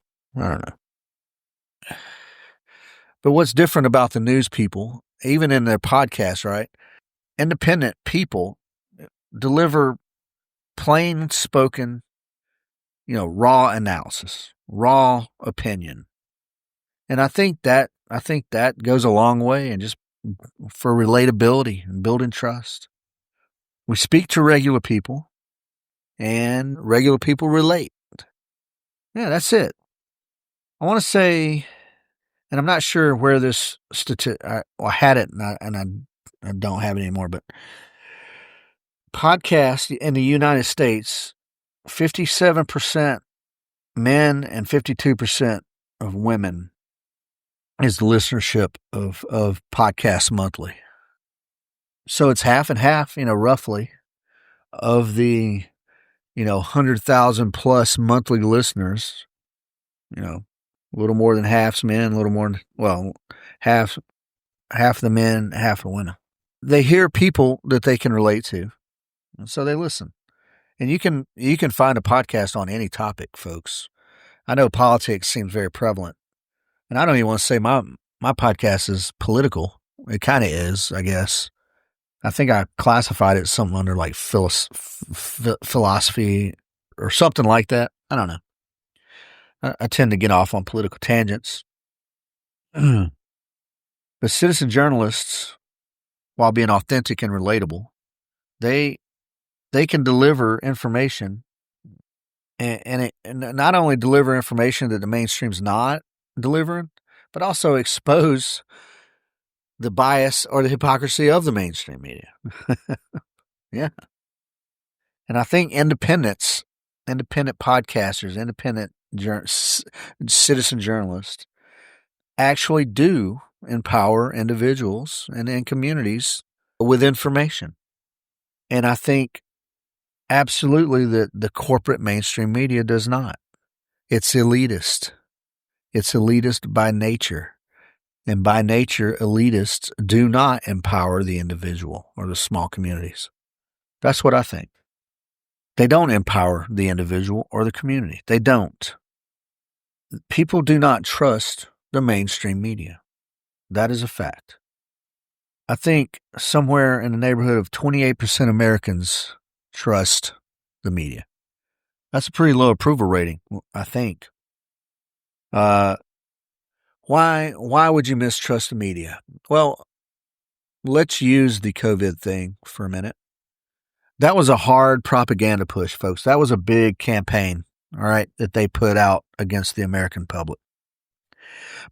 But what's different about the news people, even in their podcasts, right? Independent people deliver plain spoken, raw analysis, raw opinion. And I think that goes a long way, and just for relatability and building trust. We speak to regular people, and regular people relate. Yeah, that's it. I want to say, and I'm not sure where this I had it, and I don't have it anymore, but podcasts in the United States, 57% men and 52% of women is the listenership of podcasts monthly. So it's half and half, roughly, of the, 100,000 plus monthly listeners, a little more than half's men, a little more, half the men, half the women. They hear people that they can relate to, and so they listen. And you can find a podcast on any topic, folks. I know politics seems very prevalent, and I don't even want to say my podcast is political. It kind of is, I guess. I think I classified it something under like philosophy or something like that. I don't know. I tend to get off on political tangents. But citizen journalists, while being authentic and relatable, they can deliver information and not only deliver information that the mainstream's not delivering, but also expose the bias or the hypocrisy of the mainstream media. Yeah. And I think independent podcasters, independent citizen journalists actually do empower individuals and communities with information. And I think absolutely that the corporate mainstream media does not. It's elitist. It's elitist by nature. And by nature, elitists do not empower the individual or the small communities. That's what I think. They don't empower the individual or the community. They don't. People do not trust the mainstream media. That is a fact. I think somewhere in the neighborhood of 28% Americans trust the media. That's a pretty low approval rating, I think. Why would you mistrust the media? Well, let's use the COVID thing for a minute. That was a hard propaganda push, folks. That was a big campaign, all right, that they put out against the American public.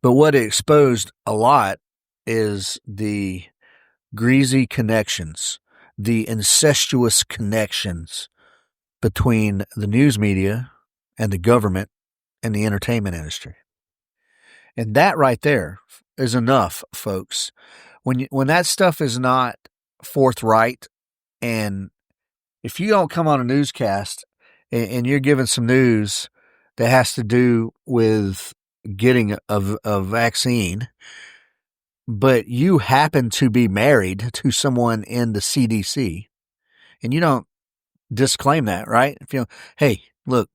But what it exposed a lot is the greasy connections, the incestuous connections between the news media and the government and the entertainment industry. And that right there is enough, folks. When that stuff is not forthright, and if you don't come on a newscast and you're giving some news that has to do with getting a vaccine, but you happen to be married to someone in the CDC, and you don't disclaim that, right? If you know, hey, look,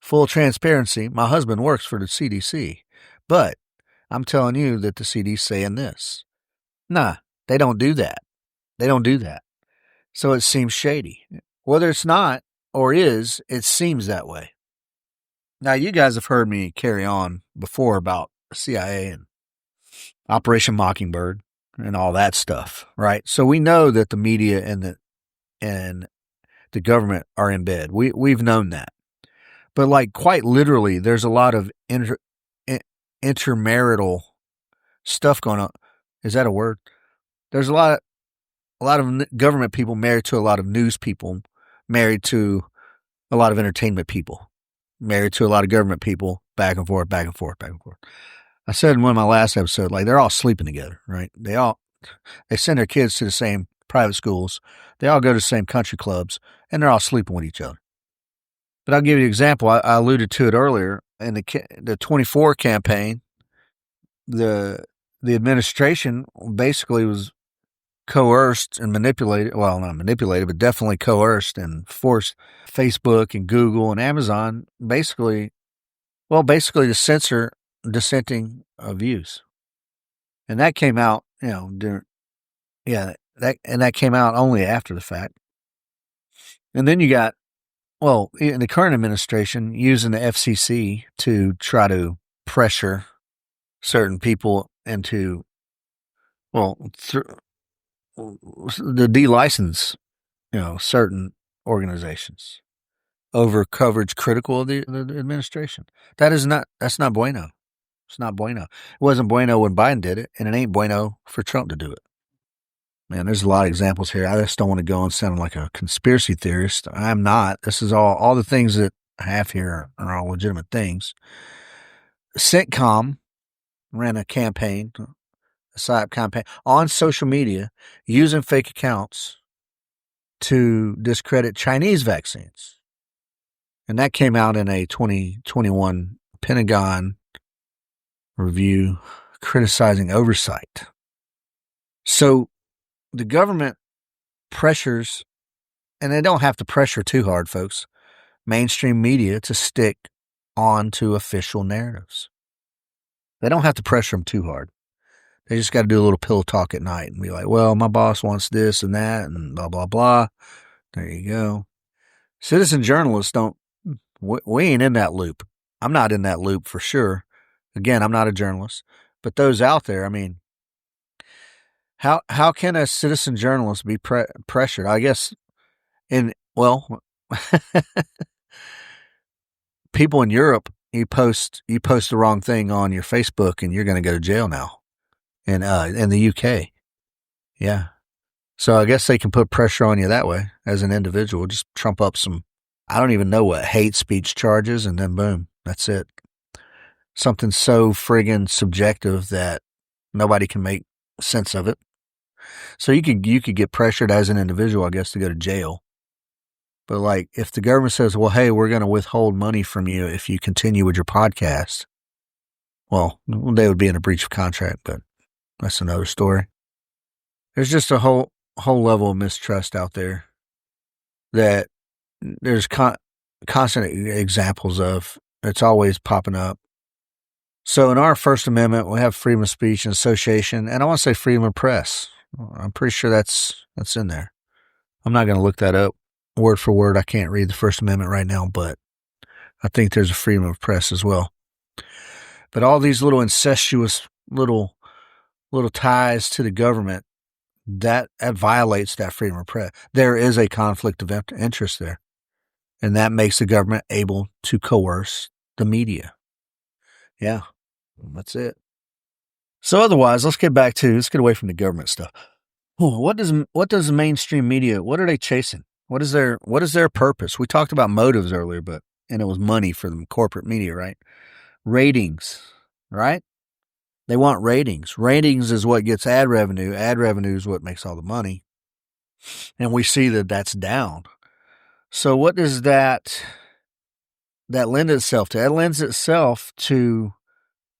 full transparency, my husband works for the CDC, but I'm telling you that the CDC saying this. Nah, they don't do that. They don't do that. So it seems shady. Whether it's not or is, it seems that way. Now, you guys have heard me carry on before about CIA and Operation Mockingbird and all that stuff, right? So we know that the media and the government are in bed. We've known that. But like quite literally, there's a lot of intermarital stuff going on. Is that a word? There's a lot of government people married to a lot of news people, married to a lot of entertainment people, married to a lot of government people, back and forth, back and forth, back and forth. I said in one of my last episodes, like they're all sleeping together, right? They send their kids to the same private schools. They all go to the same country clubs, and they're all sleeping with each other. But I'll give you an example. I alluded to it earlier in the 24 campaign. The administration basically was coerced and manipulated. Well, not manipulated, but definitely coerced and forced Facebook and Google and Amazon basically to censor dissenting views. And that came out, that came out only after the fact. And then you got, in the current administration using the FCC to try to pressure certain people into, the delicense, certain organizations over coverage critical of the administration. That's not bueno. It's not bueno. It wasn't bueno when Biden did it, and it ain't bueno for Trump to do it. Man, there's a lot of examples here. I just don't want to go on sounding like a conspiracy theorist. I'm not. This is all the things that I have here are all legitimate things. Sitcom ran a campaign, a psyop campaign on social media using fake accounts to discredit Chinese vaccines. And that came out in a 2021 Pentagon review criticizing oversight. So the government pressures, and they don't have to pressure too hard, folks, mainstream media to stick on to official narratives. They don't have to pressure them too hard. They just got to do a little pillow talk at night and be like, well, my boss wants this and that and blah, blah, blah. There you go. Citizen journalists we ain't in that loop. I'm not in that loop for sure. Again, I'm not a journalist. But those out there, I mean, how can a citizen journalist be pressured? I guess people in Europe, you post the wrong thing on your Facebook and you're going to go to jail now. In the UK. Yeah. So I guess they can put pressure on you that way as an individual. Just trump up some, I don't even know what hate speech charges, and then boom, that's it. Something so friggin' subjective that nobody can make sense of it. So you could get pressured as an individual, I guess, to go to jail. But like if the government says, well, hey, we're going to withhold money from you if you continue with your podcast, well, they would be in a breach of contract, but that's another story. There's just a whole level of mistrust out there that there's constant examples of. It's always popping up. So in our First Amendment, we have freedom of speech and association, and I want to say freedom of press. I'm pretty sure that's in there. I'm not going to look that up word for word. I can't read the First Amendment right now, but I think there's a freedom of press as well. But all these little incestuous little ties to the government, that violates that freedom of press. There is a conflict of interest there. And that makes the government able to coerce the media. Yeah, that's it. So otherwise, let's get away from the government stuff. What does the mainstream media, what are they chasing? What is their purpose? We talked about motives earlier, and it was money for the corporate media, right? Ratings, right? They want ratings. Ratings is what gets ad revenue. Ad revenue is what makes all the money. And we see that that's down. So what does that lend itself to? It lends itself to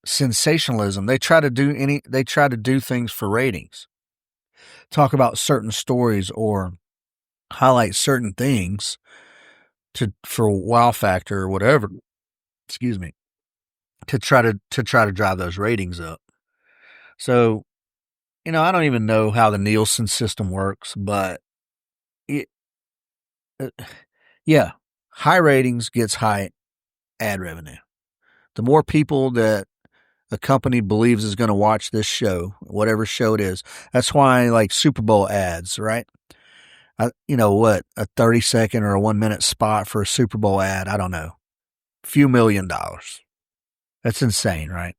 sensationalism. They try to do things for ratings. Talk about certain stories or highlight certain things for wow factor or whatever. Excuse me. To try to drive those ratings up. So, I don't even know how the Nielsen system works, but yeah, high ratings gets high ad revenue. The more people that a company believes is going to watch this show, whatever show it is, that's why like Super Bowl ads, right? A 30-second or a 1-minute spot for a Super Bowl ad, I don't know, a few $1 million. That's insane, right?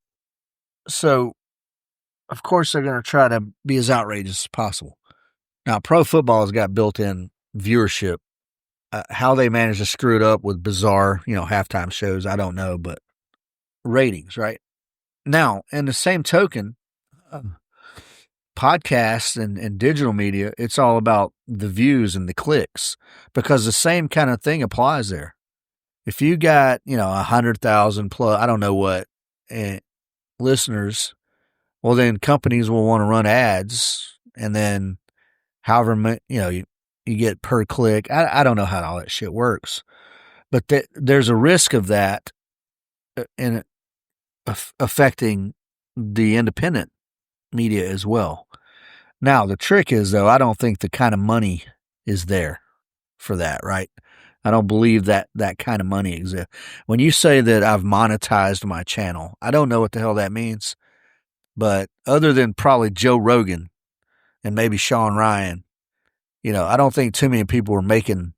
So, of course, they're going to try to be as outrageous as possible. Now, pro football has got built-in viewership. How they manage to screw it up with bizarre, halftime shows, I don't know, but ratings, right? Now, in the same token, podcasts and digital media, it's all about the views and the clicks because the same kind of thing applies there. If you got, 100,000 plus, I don't know what, listeners, well, then companies will want to run ads and then however, you get per click. I don't know how all that shit works, but there's a risk of that in affecting the independent media as well. Now, the trick is, though, I don't think the kind of money is there for that, right? I don't believe that kind of money exists. When you say that I've monetized my channel, I don't know what the hell that means, but other than probably Joe Rogan and maybe Sean Ryan, I don't think too many people are making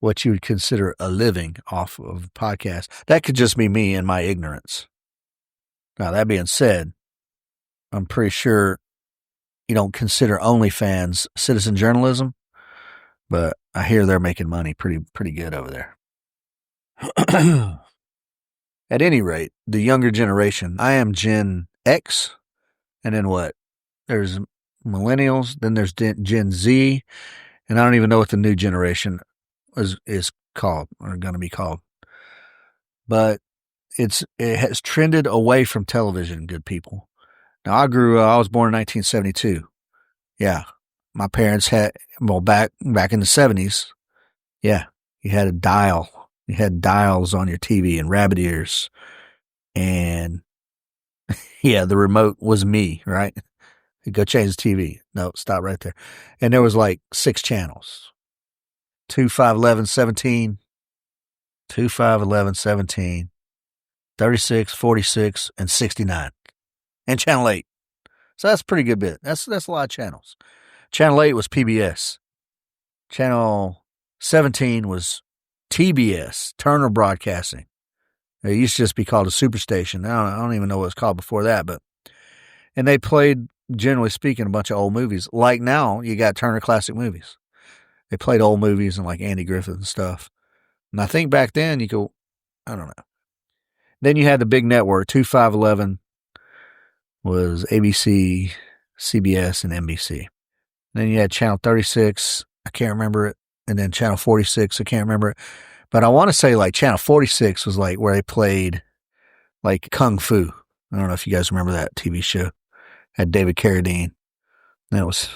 what you would consider a living off of podcasts. That could just be me and my ignorance. Now, that being said, I'm pretty sure you don't consider OnlyFans citizen journalism, but I hear they're making money pretty good over there. At any rate, the younger generation, I am Gen X, and then what? There's millennials, then there's Gen Z, and I don't even know what the new generation is called or going to be called. But it has trended away from television, good people. Now, I was born in 1972. Yeah. My parents had, back in the 70s, yeah, you had a dial. You had dials on your TV and rabbit ears. And yeah, the remote was me, right? You go change the TV. No, stop right there. And there was like 6 channels. 2, 5, 11, 17. 2, 5, 11, 17. 36, 46, and 69. And Channel 8. So that's a pretty good bit. That's a lot of channels. Channel 8 was PBS. Channel 17 was TBS, Turner Broadcasting. It used to just be called a superstation. I don't even know what it was called before that, and they played, generally speaking, a bunch of old movies. Like now, you got Turner Classic Movies. They played old movies and like Andy Griffith and stuff. And I think back then I don't know. Then you had the big network, 2, 5, 11 was ABC, CBS, and NBC. Then you had Channel 36, I can't remember it, and then Channel 46, I can't remember it. But I want to say like Channel 46 was like where they played like Kung Fu. I don't know if you guys remember that TV show. Had David Carradine. It was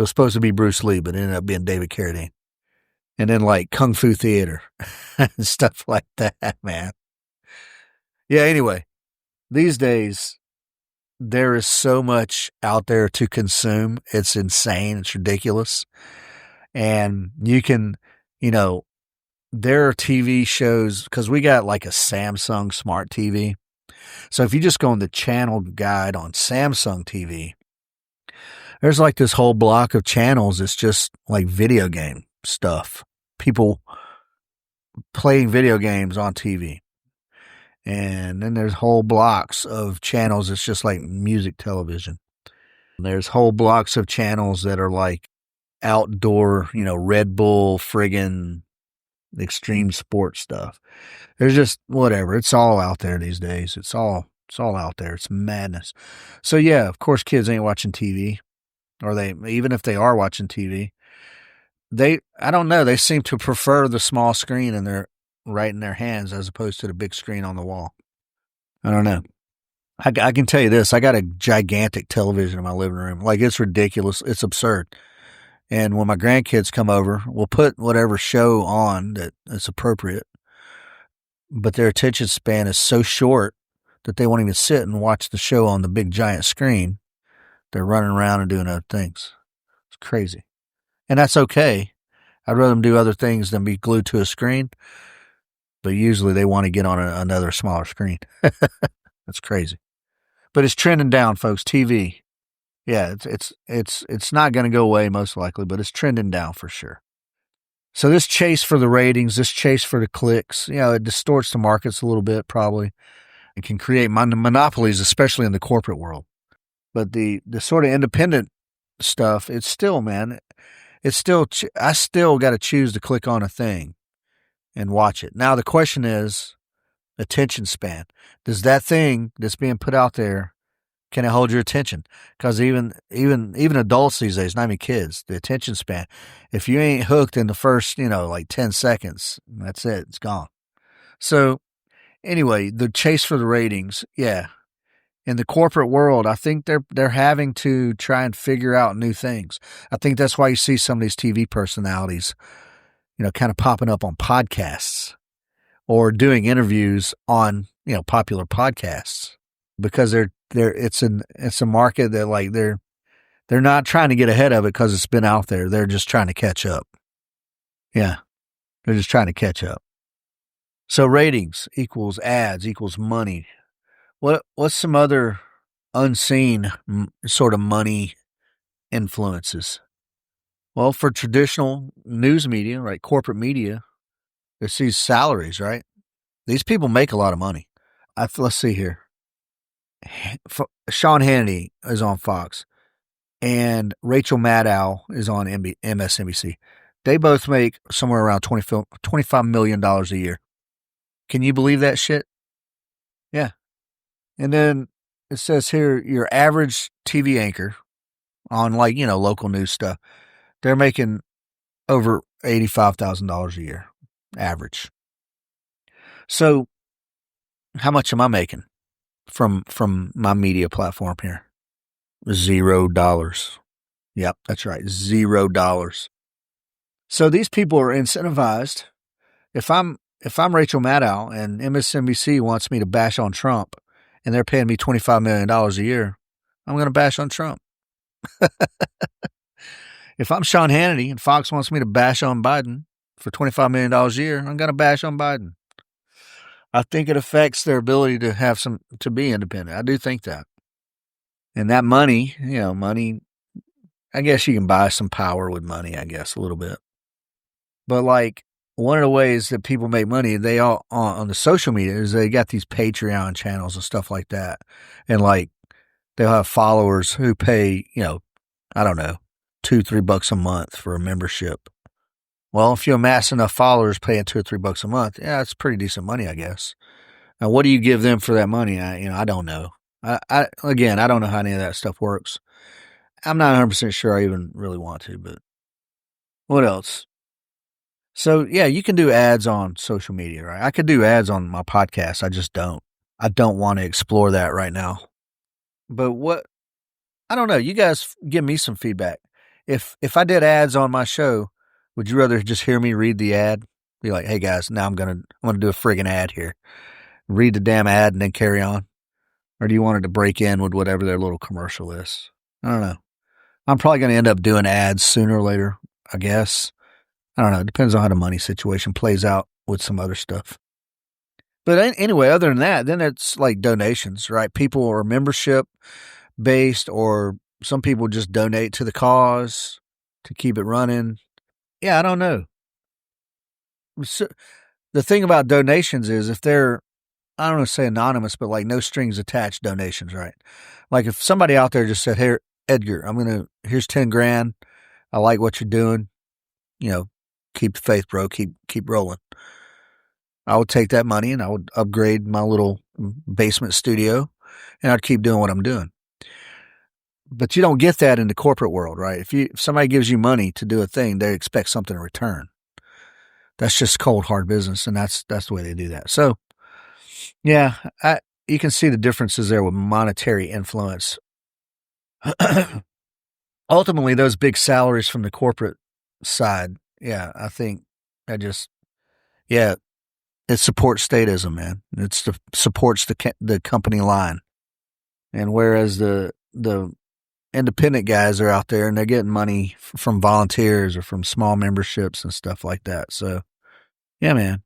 supposed to be Bruce Lee, but it ended up being David Carradine. And then like Kung Fu Theater and stuff like that, man. Yeah, anyway, these days, there is so much out there to consume. It's insane. It's ridiculous. And you can you know, there are TV shows, because we got like a Samsung smart TV. So if you just go on the channel guide on Samsung TV, there's like this whole block of channels. It's just like video game stuff. People playing video games on TV. And then there's whole blocks of channels. It's just like music television. There's whole blocks of channels that are like outdoor, Red Bull, friggin' extreme sports stuff. There's just whatever. It's all out there these days. It's all out there. It's madness. So yeah, of course kids ain't watching TV, or even if they are watching TV, I don't know, they seem to prefer the small screen right in their hands as opposed to the big screen on the wall. I don't know. I can tell you this. I got a gigantic television in my living room. Like, it's ridiculous. It's absurd. And when my grandkids come over, we'll put whatever show on that is appropriate. But their attention span is so short that they won't even sit and watch the show on the big giant screen. They're running around and doing other things. It's crazy. And that's okay. I'd rather them do other things than be glued to a screen. But usually they want to get on another smaller screen. That's crazy. But it's trending down, folks. TV. Yeah, it's not going to go away most likely, but it's trending down for sure. So this chase for the ratings, this chase for the clicks, it distorts the markets a little bit probably. It can create monopolies, especially in the corporate world. But the sort of independent stuff, I still got to choose to click on a thing and watch it. Now the question is attention span. Does that thing that's being put out there, can it hold your attention? Because even adults these days, not even kids, the attention span, if you ain't hooked in the first, like 10 seconds, that's it. It's gone. So anyway, the chase for the ratings, yeah. In the corporate world, I think they're having to try and figure out new things. I think that's why you see some of these TV personalities, kind of popping up on podcasts or doing interviews on, popular podcasts, because it's a market that, like, they're not trying to get ahead of it because it's been out there. They're just trying to catch up. Yeah. They're just trying to catch up. So ratings equals ads equals money. What's some other unseen sort of money influences? Well, for traditional news media, right, corporate media, it's these salaries, right? These people make a lot of money. Let's see here. Sean Hannity is on Fox, and Rachel Maddow is on MSNBC. They both make somewhere around $25 million a year. Can you believe that shit? Yeah. And then it says here, your average TV anchor on, like, local news stuff, they're making over $85,000 a year, average. So how much am I making from my media platform here? $0. Yep, that's right. $0. So these people are incentivized. If I'm Rachel Maddow and MSNBC wants me to bash on Trump and they're paying me $25 million a year, I'm going to bash on Trump. If I'm Sean Hannity and Fox wants me to bash on Biden for $25 million a year, I'm going to bash on Biden. I think it affects their ability to be independent. I do think that. And that money, I guess you can buy some power with money, I guess, a little bit. But, like, one of the ways that people make money, they all on the social media, is they got these Patreon channels and stuff like that. And, like, they'll have followers who pay, I don't know, $2-3 a month for a membership. Well, if you amass enough followers paying $2 or $3 a month, yeah, it's pretty decent money, I guess. Now, what do you give them for that money? I don't know. Again, I don't know how any of that stuff works. I'm not 100% sure I even really want to, but what else? So, yeah, you can do ads on social media, right? I could do ads on my podcast. I just don't. I don't want to explore that right now. But I don't know. You guys give me some feedback. If I did ads on my show, would you rather just hear me read the ad? Be like, hey guys, now I'm gonna do a friggin' ad here. Read the damn ad and then carry on. Or do you want it to break in with whatever their little commercial is? I don't know. I'm probably gonna end up doing ads sooner or later, I guess. I don't know. It depends on how the money situation plays out with some other stuff. But anyway, other than that, then it's like donations, right? People are membership based, or some people just donate to the cause to keep it running. Yeah, I don't know. So, the thing about donations is if they're, I don't want to say anonymous, but like no strings attached donations, right? Like if somebody out there just said, "Here, Edgar, here's 10 grand. I like what you're doing. Keep the faith, bro. Keep rolling." I would take that money and I would upgrade my little basement studio, and I'd keep doing what I'm doing. But you don't get that in the corporate world, right? If somebody gives you money to do a thing, they expect something in return. That's just cold hard business, and that's the way they do that. So, yeah, you can see the differences there with monetary influence. Ultimately, those big salaries from the corporate side, yeah, I think yeah, it supports statism, man. Supports the company line, and whereas the independent guys are out there and they're getting money from volunteers or from small memberships and stuff like that. So, yeah, man.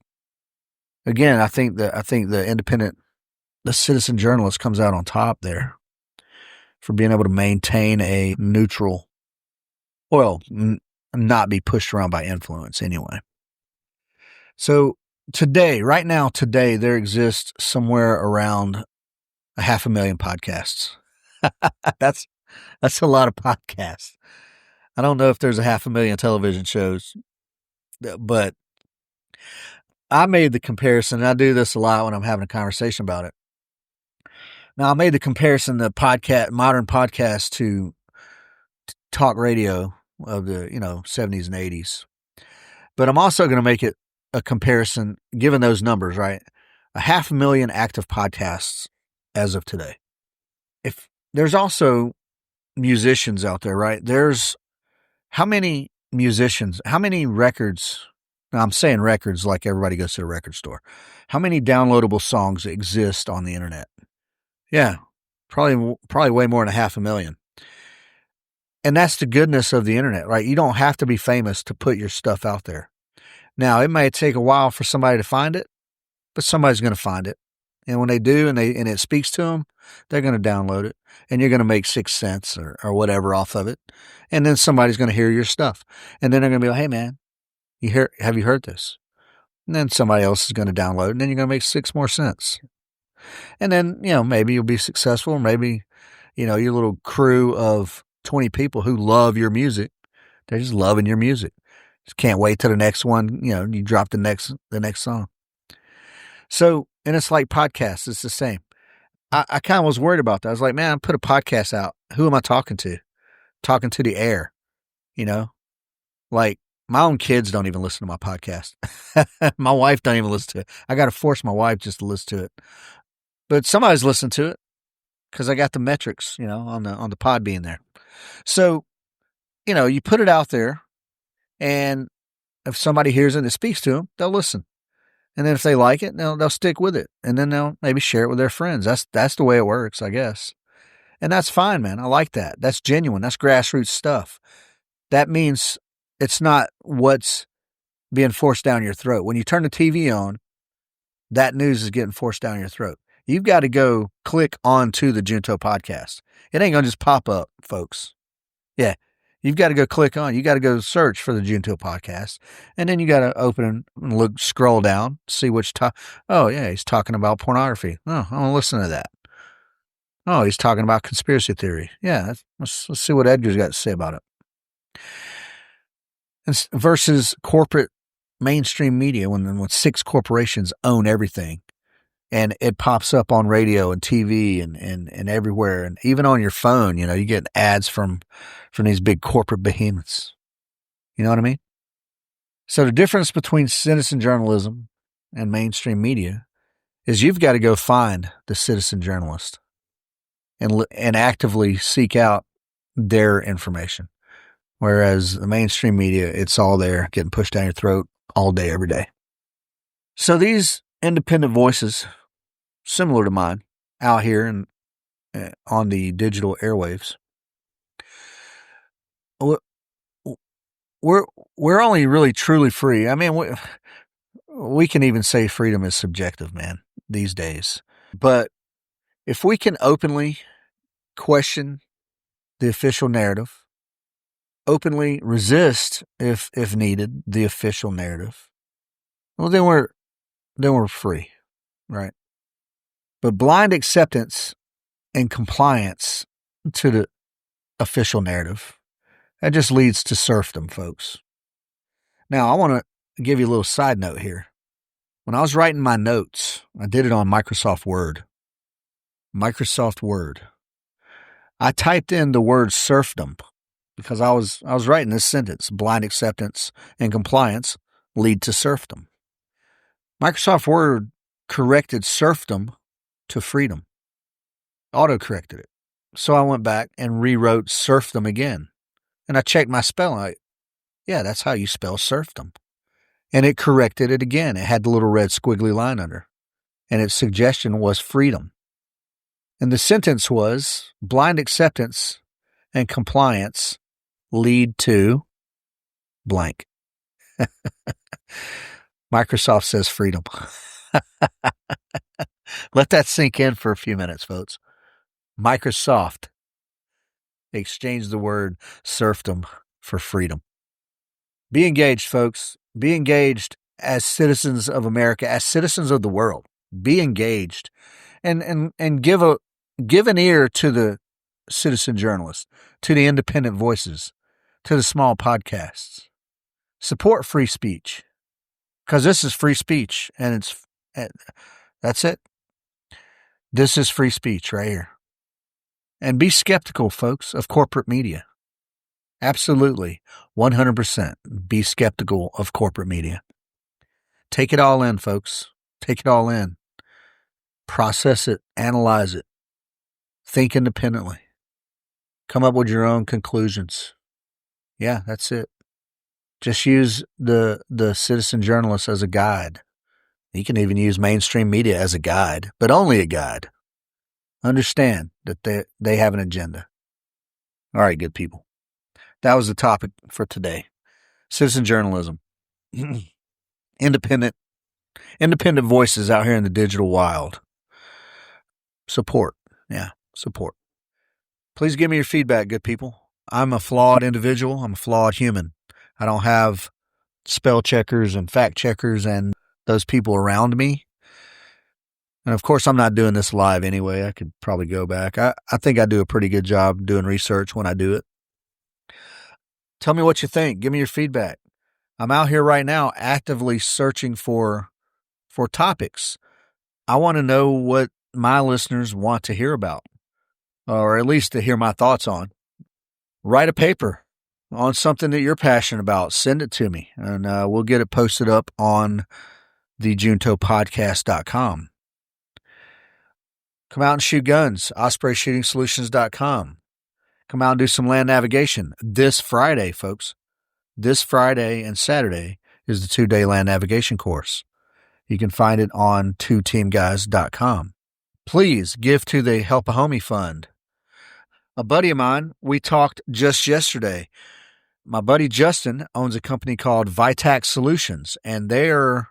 Again, I think the citizen journalist comes out on top there for being able to maintain a neutral, well, not be pushed around by influence anyway. So right now, there exists somewhere around 500,000 podcasts. That's a lot of podcasts. I don't know if there's 500,000 television shows, but I made the comparison. And I do this a lot when I'm having a conversation about it. Now, I made the comparison, the modern podcast to talk radio of the 70s and 80s. But I'm also going to make it a comparison, given those numbers, right? 500,000 active podcasts as of today. If there's also musicians out there, right? There's how many musicians, how many records? Now I'm saying records like everybody goes to a record store. How many downloadable songs exist on the internet? Yeah, probably way more than 500,000. And that's the goodness of the internet, right? You don't have to be famous to put your stuff out there. Now, it may take a while for somebody to find it, but somebody's going to find it. And when they do and it speaks to them, they're going to download it, and you're going to make 6 cents or whatever off of it. And then somebody's going to hear your stuff. And then they're going to be like, "Hey man, have you heard this?" And then somebody else is going to download it, and then you're going to make 6 more cents. And then, maybe you'll be successful. Maybe, your little crew of 20 people who love your music, they're just loving your music. Just can't wait till the next one, you drop the next song. So, and it's like podcasts, it's the same. I kind of was worried about that. I was like, man, I put a podcast out. Who am I talking to? Talking to the air, like my own kids don't even listen to my podcast. My wife don't even listen to it. I got to force my wife just to listen to it. But somebody's listening to it because I got the metrics, on the pod being there. So, you put it out there, and if somebody hears it and it speaks to them, they'll listen. And then if they like it, they'll stick with it. And then they'll maybe share it with their friends. That's the way it works, I guess. And that's fine, man. I like that. That's genuine. That's grassroots stuff. That means it's not what's being forced down your throat. When you turn the TV on, that news is getting forced down your throat. You've got to go click onto the Junto podcast. It ain't going to just pop up, folks. Yeah. You've got to go click on. You got to go search for the Junto podcast, and then you got to open and scroll down, see which oh yeah, he's talking about pornography. Oh, I want to listen to that. Oh, he's talking about conspiracy theory. Yeah, let's see what Edgar's got to say about it. And versus corporate mainstream media, when 6 corporations own everything, and it pops up on radio and TV and everywhere, and even on your phone, you get ads from these big corporate behemoths. You know what I mean? So the difference between citizen journalism and mainstream media is you've got to go find the citizen journalist and actively seek out their information. Whereas the mainstream media, it's all there getting pushed down your throat all day, every day. So these independent voices, similar to mine, out here and on the digital airwaves, we're only really truly free. I mean, we can even say freedom is subjective, man, these days. But if we can openly question the official narrative, openly resist, if needed, the official narrative, well, then we're free, right? But blind acceptance and compliance to the official narrative, that just leads to serfdom, folks. Now, I want to give you a little side note here. When I was writing my notes, I did it on Microsoft Word. Microsoft Word. I typed in the word serfdom because I was writing this sentence: blind acceptance and compliance lead to serfdom. Microsoft Word corrected serfdom to freedom. Auto-corrected it. So I went back and rewrote serfdom again. And I checked my spelling. Yeah, that's how you spell serfdom. And it corrected it again. It had the little red squiggly line under. And its suggestion was freedom. And the sentence was, blind acceptance and compliance lead to blank. Microsoft says freedom. Let that sink in for a few minutes, folks. Microsoft exchanged the word serfdom for freedom. Be engaged, folks. Be engaged as citizens of America, as citizens of the world. Be engaged and give an ear to the citizen journalists, to the independent voices, to the small podcasts. Support free speech, because this is free speech, and that's it. This is free speech right here. And be skeptical, folks, of corporate media. Absolutely, 100%. Be skeptical of corporate media. Take it all in, folks. Take it all in. Process it. Analyze it. Think independently. Come up with your own conclusions. Yeah, that's it. Just use the citizen journalist as a guide. You can even use mainstream media as a guide, but only a guide. Understand that they have an agenda. All right, good people. That was the topic for today. Citizen journalism. Independent voices out here in the digital wild. Support. Yeah, support. Please give me your feedback, good people. I'm a flawed individual. I'm a flawed human. I don't have spell checkers and fact checkers and those people around me. And of course, I'm not doing this live anyway. I could probably go back. I think I do a pretty good job doing research when I do it. Tell me what you think. Give me your feedback. I'm out here right now actively searching for topics. I want to know what my listeners want to hear about, or at least to hear my thoughts on. Write a paper on something that you're passionate about. Send it to me, and we'll get it posted up on the juntopodcast.com. Come out and shoot guns, ospreyshootingsolutions.com. Come out and do some land navigation this Friday, folks. This Friday and Saturday is the 2-day land navigation course. You can find it on twoteamguys.com. Please give to the Help a Homie Fund. A buddy of mine, we talked just yesterday. My buddy Justin owns a company called Vitac Solutions, and they're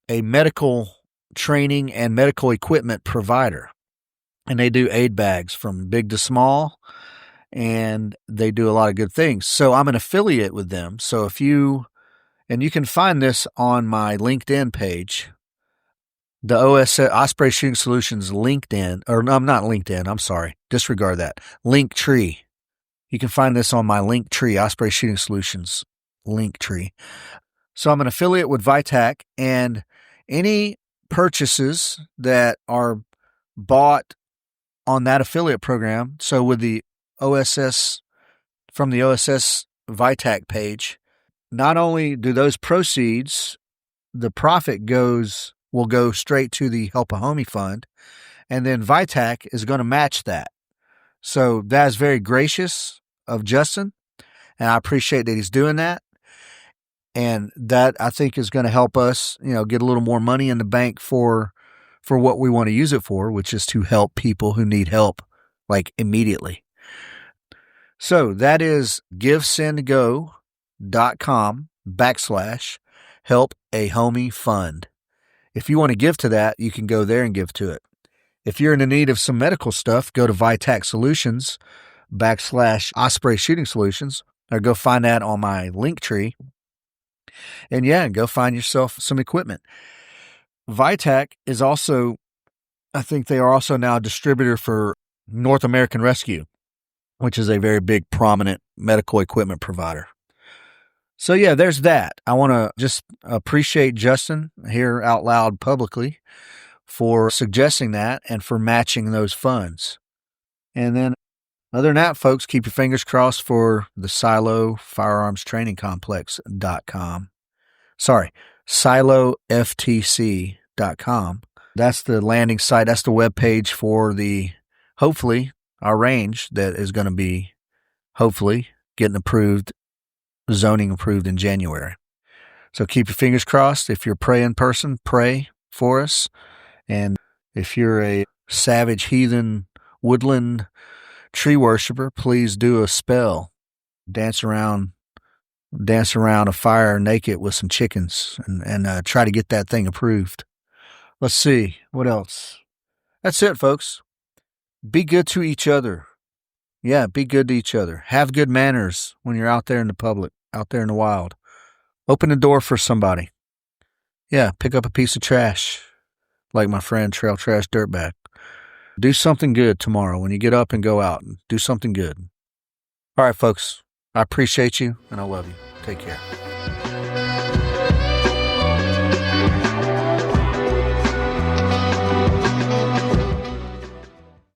a medical training and medical equipment provider. And they do aid bags from big to small, and they do a lot of good things. So I'm an affiliate with them. So and you can find this on my LinkedIn page, the Osprey Shooting Solutions LinkedIn, or no, not LinkedIn, I'm sorry, disregard that, Linktree. You can find this on my Linktree, Osprey Shooting Solutions Linktree. So I'm an affiliate with Vitac, and any purchases that are bought on that affiliate program, so with the OSS, from the OSS Vitac page, not only do those proceeds, the profit will go straight to the Help a Homie Fund, and then Vitac is going to match that. So that is very gracious of Justin, and I appreciate that he's doing that. And that, I think, is going to help us, get a little more money in the bank for what we want to use it for, which is to help people who need help, like immediately. So that is Give, Send, Go vitacfund.com/help a homie fund. If you want to give to that, you can go there and give to it. If you're in the need of some medical stuff, go to Vitac Solutions /Osprey Shooting Solutions, or go find that on my link tree. And yeah, go find yourself some equipment. Vitac is also, I think they are also now a distributor for North American Rescue, which is a very big, prominent medical equipment provider. So yeah, there's that. I want to just appreciate Justin here out loud publicly for suggesting that and for matching those funds. And then other than that, folks, keep your fingers crossed for the Silo Firearms Training Complex.com. Sorry, siloftc.com. That's the landing site. That's the webpage for hopefully, our range that is going to be, hopefully, getting approved, zoning approved in January. So keep your fingers crossed. If you're a praying person, pray for us. And if you're a savage, heathen, woodland tree worshiper, please do a spell. Dance around a fire naked with some chickens and try to get that thing approved. Let's see. What else? That's it, folks. Be good to each other. Yeah, be good to each other. Have good manners when you're out there in the public, out there in the wild. Open the door for somebody. Yeah, pick up a piece of trash, like my friend Trail Trash Dirtbag. Do something good tomorrow when you get up and go out. Do something good. All right, folks. I appreciate you, and I love you. Take care.